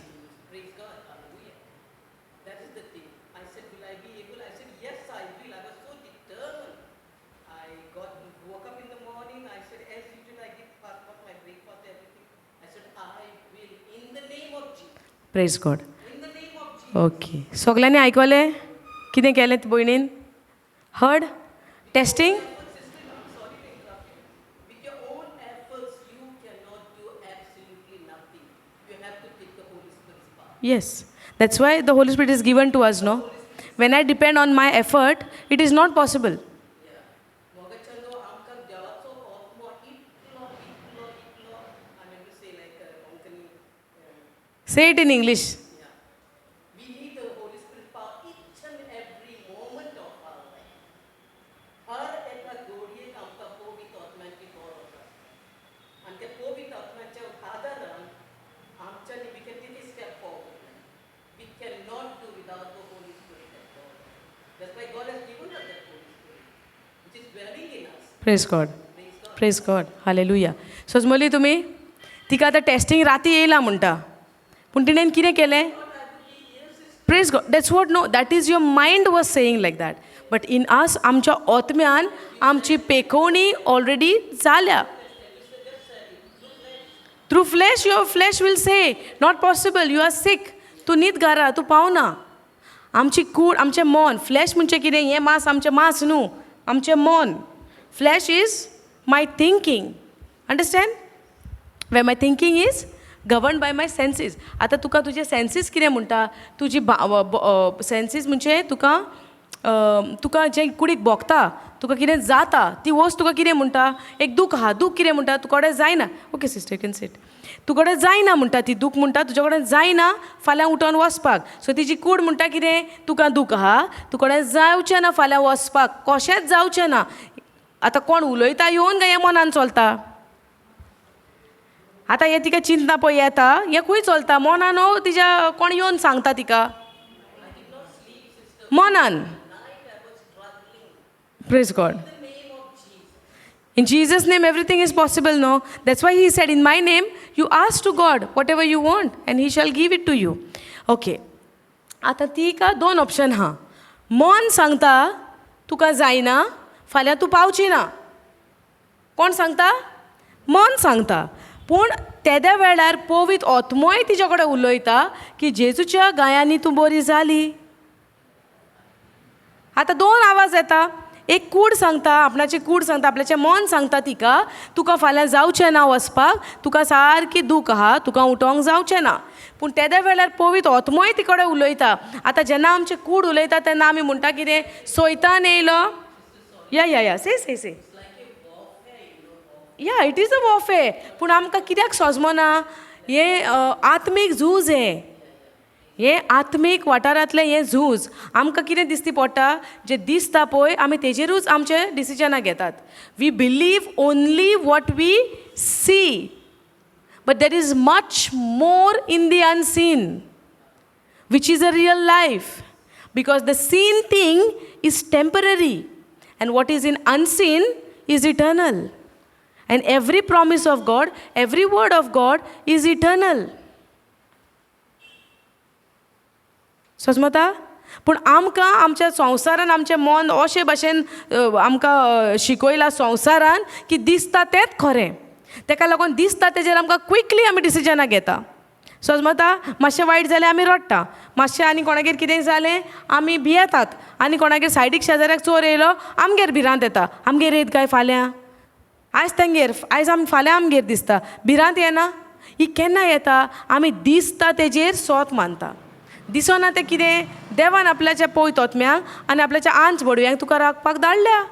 Praise God. Okay. सगल्यांनी आयकलें कितें केलें भयणीन? Heard? Testing? With your own efforts, you cannot do absolutely nothing. You have to take the Holy Spirit's power. Yes. That's why the Holy Spirit is given to us, no? When I depend on my effort, it is not possible. Mogachando amkam devacho atma itlo. I'm going to say like Konkani. Say it in English. We need the Holy Spirit power each and every moment of our life. हर एका घडयेक आमकां पवित्र आत्म्याची गरज आसा. आनी त्या पवित्र आत्म्याच्या आदारान आमच्यानी we can take a step forward. We cannot do without the Holy Spirit at all. That's why God has given us that Holy Spirit, which is dwelling in us. Praise God. Praise God. Hallelujah. सजमली तुमी तिका आतां testing राती येयला म्हणटा पूण तिणेन कितें केलें? Praise God. That's what no that is your mind was saying like that. But in us आमच्या आत्म्यान आमची पेखवणी ऑलरेडी जाल्या. Through flesh your flesh will say not possible, you are sick, तूं न्हीद घरा, तूं पावना. आमची कूड, आमचें मन, फ्लॅश म्हणजे कितें? हें मांस आमचें मांस न्हू, आमचें मन. Flesh is my thinking. Understand? Where my thinking is govern by my senses. आतां तुका तुजे सेन्सीस कितें म्हणटा? तुजी सेन्सीस म्हणजे तुका जें कुडीक भोगता, तुका कितें जाता, ती वस्त तुका कितें म्हणटा? एक दूख आहा. दूख कितें म्हणटा? तुका कडेन जायना. Okay sister, can sit. तुका कडेन जायना म्हणटा ती. दूख म्हणटा तुजे कडेन जायना फाल्यां उठोन वचपाक. सो तिची कूड म्हणटा कितें? तुका दूख आहा, तुका कडेन जावचें ना फाल्यां वचपाक, कशेंच जावचें ना. आतां कोण उलयता येवन काय हें मनान चलता? आतां हें तिका चिंतना पळय येता, हें खंय चलता? मनान तिच्या कोण येवन सांगता तिका? मनान. Praise God. In Jesus' name, everything is possible, no? That's why he said, in my name, you ask to God whatever you want, and he shall give it to you. Okay. आता ती का दोन option हा. मन सांगता तुका जायना, फाल्यां तूं पावची ना. कोण सांगता? मन सांगता. पूण तेद्या वेळार पवित्र आत्मोय तिच्या कडेन उलयता की जेजूच्या गायांनी तूं बरी जाली. आतां दोन आवाज येता. एक कूड सांगता, आपणाची कूड सांगता, आपल्याचें मन सांगता तिका तुका फाल्यां जावचें ना वचपाक, तुका सारकी दूख आहा, तुका उठोंक जावचें ना. पूण तेद्या वेळार पवित्र आत्मोय ती कडेन उलयता. आतां जेन्ना आमचें कूड उलयता तेन्ना आमी म्हणटा कितें? सैतान येयलो. या से या इट इज अ वॉफे. पूण आमकां कित्याक सोजमना? हें आत्मीक झूज. हें आत्मीक वाठारांतलें हें झूज. आमकां कितें दिसती पडटा? जें दिसता पळय आमी तेजेरूच आमचें डिसिजनां घेतात. We believe only what we see, but there is much more in the unseen, which is a real life. Because the seen thing is temporary and what is in unseen is eternal. And every promise of God, every word of God is eternal. समजता? पूण आमकां आमच्या संवसारान आमचें मन अशे भाशेन आमकां शिकयलां संवसारान की दिसता तेंच खरें. तेका लागून दिसता तेजेर आमकां क्विकली आमी डिसिजनां घेता. समजता? मातशें वायट जालें आमी रडटा. मातशें आनी कोणागेर कितें जालें आमी भियेतात. आनी कोणागेर सायडीक शेजाऱ्याक चोर येयलो आमगेर भिरांत येता. आमगेर येत काय फाल्यां? आयज तेंगेर, आयज फाल्यां आमगेर दिसता. भिरांत येना? ही केन्ना येता? आमी दिसता तेजेर सोत मानता. दिसना तें कितें? देवान आपल्याच्या पवित्र आत्म्याक आनी आपल्याच्या आंच बडव्यांक तुका राखपाक धाडल्या.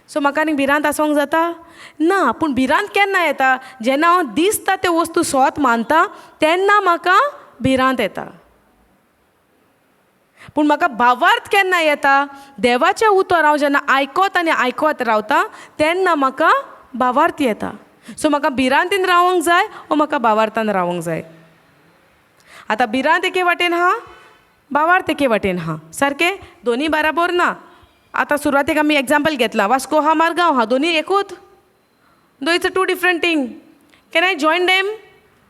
सो म्हाका आनी भिरांत आसोंक जाता? ना. पूण भिरांत केन्ना येता? जेन्ना हांव दिसता ते वस्तू सोत मानता तेन्ना म्हाका भिरांत येता. पूण म्हाका भावार्थ केन्ना येता? देवाचें उतर हांव जेन्ना आयकत आनी आयकत रावता तेन्ना म्हाका भावार्थ येता. सो म्हाका भिरांतीन रावंक जाय वो म्हाका भावार्थान रावंक जाय? आतां भिरांत एके वाटेन आहा, भावार्थ एके वाटेन आहा. सारकें? दोनी बराबर ना. आतां सुरवातेक आमी एग्जाम्पल घेतला. वास्को आहा, मारगांव आहा, दोनी एकूच? Though it's a two different thing. Can I join them?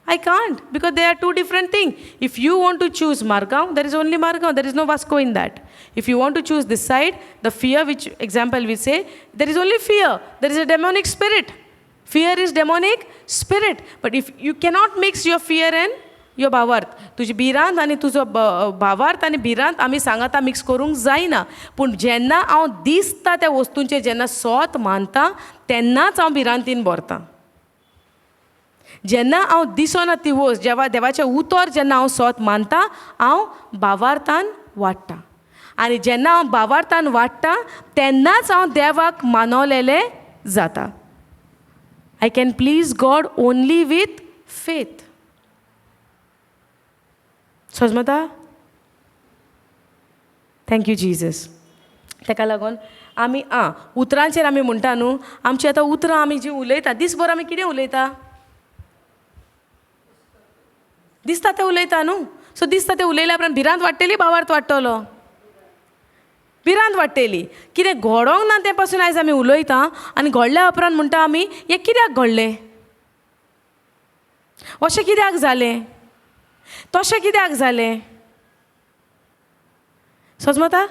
I can't, because they are two different things. If you want to choose Margaon, there is only Margaon. There is no Vasco in that. If you want to choose this side, the fear, which example we say, there is only fear. There is a demonic spirit. Fear is demonic spirit. But if you cannot mix your fear and यो भावार्थ तुजी भिरांत आनी तुजो भावार्थ आनी भिरांत आमी सांगाता मिक्स करूंक जायना. पूण जेन्ना हांव दिसता त्या वस्तूंचेर जेन्ना सोत मानता तेन्नाच हांव भिरांतीन भरतां. जेन्ना हांव दिसना ती वस्त जेवा देवाचें उतर जेन्ना हांव सोत मानता हांव भावार्थान वाडटां. आनी जेन्ना हांव भावार्थान वाडटां तेन्नाच हांव देवाक मानवलेलें जाता. I can please God only with faith. समजता? Thank you Jesus. ताका लागून आमी उतरांचेर आमी म्हणटा न्हू, आमची आतां उतरां आमी जीं उलयता दिसभर आमी कितें उलयता? दिसता तें उलयता न्हू. सो दिसता तें उलयल्या उपरांत भिरांत वाडटली, भावार्थ वाडटलो? भिरांत वाडटली. कितें घडोंक ना तें पासून आयज आमी उलयता आनी घडल्या उपरांत म्हणटा आमी हें कित्याक घडलें, अशें कित्याक जालें, तशें कित्याक जालें. समजता?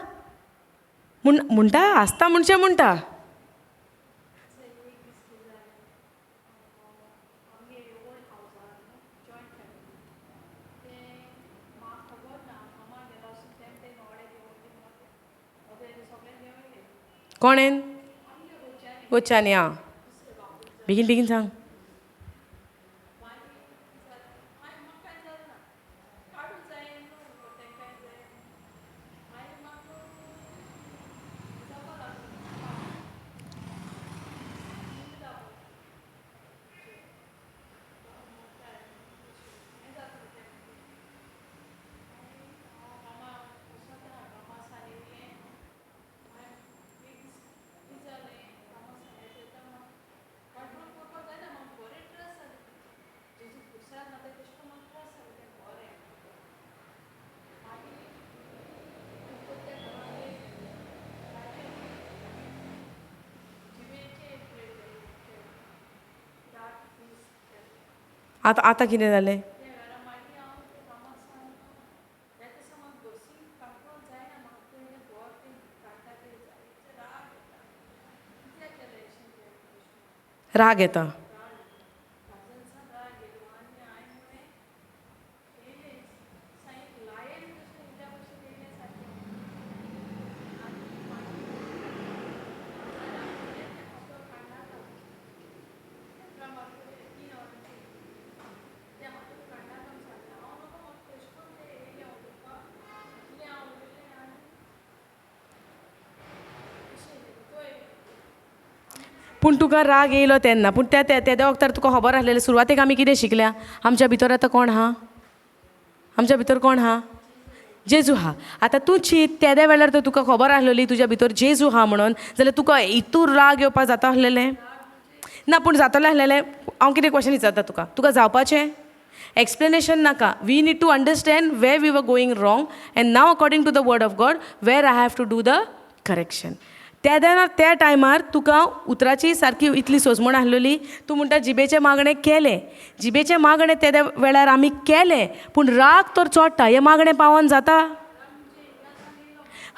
म्हणटा आसता म्हणचें म्हणटा. कोणेन वच्चांनी? बेगीन बेगीन सांग. आतां कितें जालें? राग येता. पूण तुका राग येयलो तेन्ना, पूण त्या वक्तार तुका खबर आसलेलें सुरवातेक आमी कितें शिकल्या? आमच्या भितर आतां कोण आहा? आमच्या भितर कोण आहा? जेजू आहा. आतां तूं चिंत त्या वेळार तर तुका खबर आसलेली तुज्या भितर जेजू आहा म्हणून, जाल्यार तुका हितूर राग येवपा जाता आसलेलें ना. पूण जातलें आसलेलें. हांव कितें क्वेश्चन विचारता तुका जावपाचें? एक्सप्लेनेशन नाका. We need to understand where we were going wrong and now according to the word of God where I have to do the correction. त्या टायमार तुका उतराची सारकी इतली सोजमण आसलेली. तूं म्हणटा जिबेचे मागणें केलें. जिबेचे मागणें त्या वेळार आमी केलें, पूण राग तर चोडटा. हें मागणें पावोन जाता?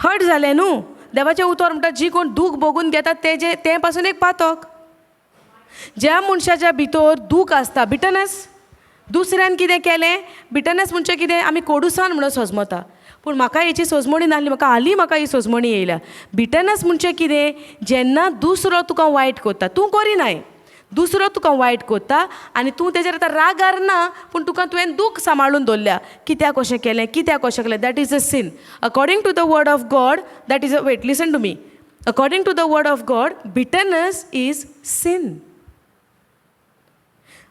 हर्ट जालें न्हू. देवाचें उतर म्हणटा जी कोण दूख भोगून घेतात ते पासून एक पातक. ज्या मनशाच्या भितर दूख आसता, बिटनस, दुसऱ्यान कितें केलें, बिटनस म्हणजे कितें, आमी कोडूसान म्हणून सोजमता. पूण म्हाका हेची सोजमणी नासली, म्हाका ही सोजमणी येयल्या. बिटनस म्हणजे कितें, जेन्ना दुसरो तुका वायट कोत्ता, तूं करिनाय, दुसरो तुका वायट कोत्ता आनी तूं तेजेर आतां रागार ना, पूण तुवें दूख सांबाळून दवरल्या. कित्याक अशें केलें, कित्याक अशें केलें. That is a sin. According to the word of God that is a weight listen to me. According to the word of God bitterness is sin.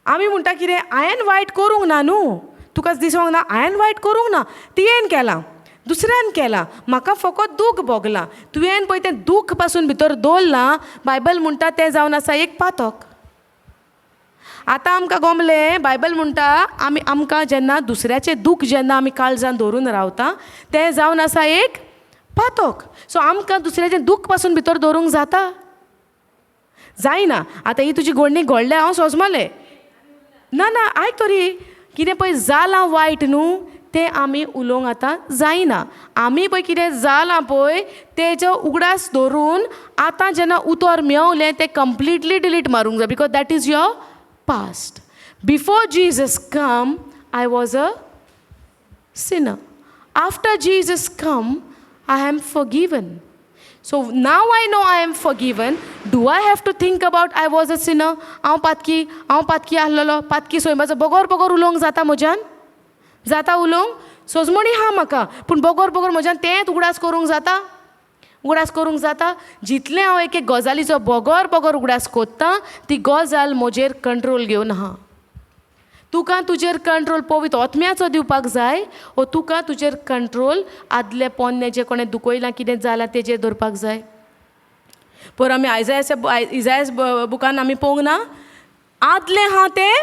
आमी म्हणटा कितें, हांवें वायट करूंक ना न्हू. तुका दिसोंक ना हांवें वायट करूंक ना, तुवें केलां, दुसऱ्यान केलां, म्हाका फकत दूख भोगलां. तुवें पळय तें दूख पासून भितर दवरलां. बायबल म्हणटा तें जावन आसा एक पातक. आतां आमकां गमलें, बायबल म्हणटा आमकां जेन्ना दुसऱ्याचें दूख जेन्ना आमी काळजान धरून रावता तें जावन आसा एक पातक. सो आमकां दुसऱ्याचें दूख पासून भितर दवरूंक जाता? जायना. आतां ही तुजी घडणी घडल्या, हांव सोजमलें ना ना. आयक तरी, कितें पळय जालां वायट न्हू, तें आमी उलोवंक आतां जायना. आमी पळय कितें जालां पळय तेजो उगडास धरून आतां जेन्ना उतर मेवलें तें कंप्लिटली डिलीट मारूंक जाय. Because that is your past. Before Jesus come I was a sinner. After Jesus come, I am forgiven. So now I know I am forgiven. Do I have to think about I was a sinner? हांव पातकी आहलोलो, पातकी सोयमाचो बगोर उलोवंक जाता म्हज्यान? जाता उलोवंक? सोजमणी हा म्हाका, पूण बगोर म्हज्यान तेंच उगडास करूंक जाता? उगडास करूंक जाता? जितलें हांव एक गजालीचो बगोर उगडास कोत्तां, ती गजाल म्हजेर कंट्रोल घेवन आहा. तुका तुजेर कंट्रोल पवित्र आत्म्याचो दिवपाक जाय, वो तुका तुजेर कंट्रोल आदले पोन्ने जे कोणें दुखयलां कितें जालां तेजेर दवरपाक जाय. पर आमी इजायास बुकान आमी पळोवंक ना, आदलें आहा तें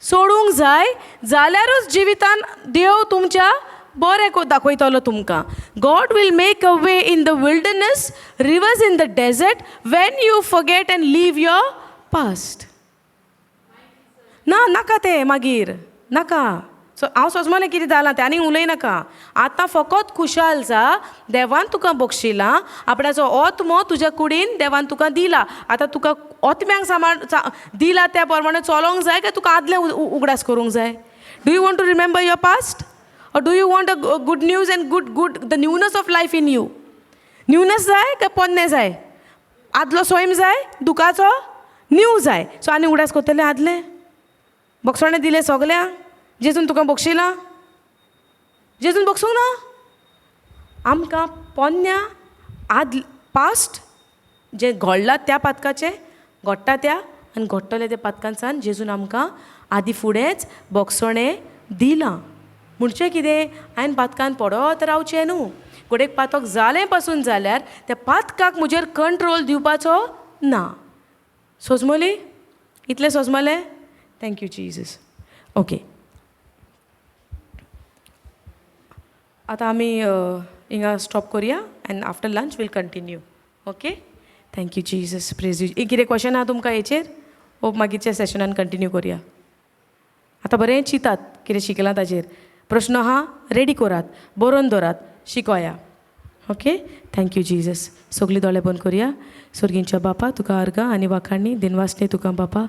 सोडूंक जाय, जाल्यारूच जिवितान देव तुमच्या बरें दाखयतलो तुमकां. God will make a way in the wilderness, rivers in the desert, when you forget and leave your past. नाका तें मागीर नाका. सो हांव सोजमलें कितें जालां तें आनीक उलयनाका. आतां फकत खुशाल जा. देवान तुका बक्षिलां, आपणाचो ओत्मो तुज्या कुडीन देवान तुका दिला. आतां तुका ओत्म्यांक दिला त्या प्रमाणे चलोंक जाय काय तुका आदलें उगडास करूंक जाय? Do you want to remember your past? Or do you want a good news and good the newness of life in you? Newness जाय काय पोन्नें जाय? आदलो सोयम जाय? दुखाचो न्यू जाय? सो आनी उगडास करतलें आदलें? बक्षणे दिले सगल्यांक? जेजून तुका बक्षिलां? जेजून बक्षूंक ना? आमकां पोन्न्या पास्ट जे घडलां त्या पातकाचे, घडटा त्या आनी घडटले त्या पातकांसान जेजून आमकां आदी फुडेंच बक्षणें दिलां. म्हणचें कितें? हांवें पातकान पडत रावचें न्हू. घोडेक पातक जालें पासून जाल्यार त्या पातकाक म्हजेर कंट्रोल दिवपाचो ना. सोजमली? इतलें सोजमलें? Thank you Jesus. ओके, आतां आमी हिंगा स्टॉप करुया and after lunch will continue. Okay, thank you Jesus. Praise you. कितें क्वेश्चन आहा तुमकां हेचेर? ओ मागीरच्या सेशनान कंटिन्यू करुया. आतां बरें चिंतात कितें शिकलां ताचेर. प्रश्न आहा रेडी करात, बरोवन दवरात, शिकोया. Okay, thank you Jesus. सगळीं दोळे बंद करुया. स्वर्गींच्या बापा, तुका अर्घ आनी वाखाणणी दिनवासने तुका बापा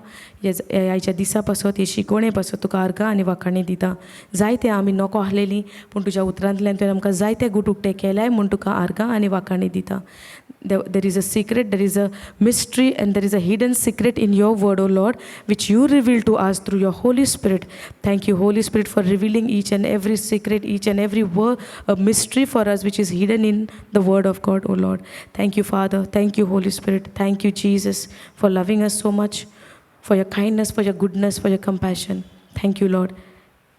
ह्याच्या दिसा पासत हे शिकवणे पासत तुका अर्घ आनी वाखाणणी दिता. जायते आमी नको आहलेलीं, पूण तुज्या उतरांतल्यान तुवें आमकां जायते गूट उक्ते केल्याय म्हूण तुका अर्घ आनी वाखाणणी दिता. There is a secret, there is a mystery, and there is a hidden secret in your word, O Lord, which you reveal to us through your Holy Spirit. Thank you, Holy Spirit, for revealing each and every secret, each and every word, a mystery for us which is hidden in the word of God, O Lord. Thank you, Father. Thank you, Holy Spirit. Thank you, Jesus, for loving us so much, for your kindness, for your goodness, for your compassion. Thank you, Lord.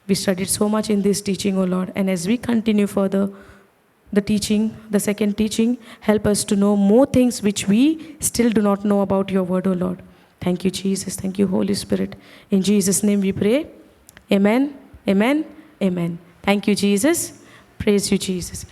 We studied so much in this teaching, O Lord, and as we continue further, the teaching, the second teaching, help us to know more things which we still do not know about your word, O Lord. Thank you, Jesus. Thank you, Holy Spirit. In Jesus' name we pray. Amen, amen, amen. Thank you, Jesus. Praise you, Jesus.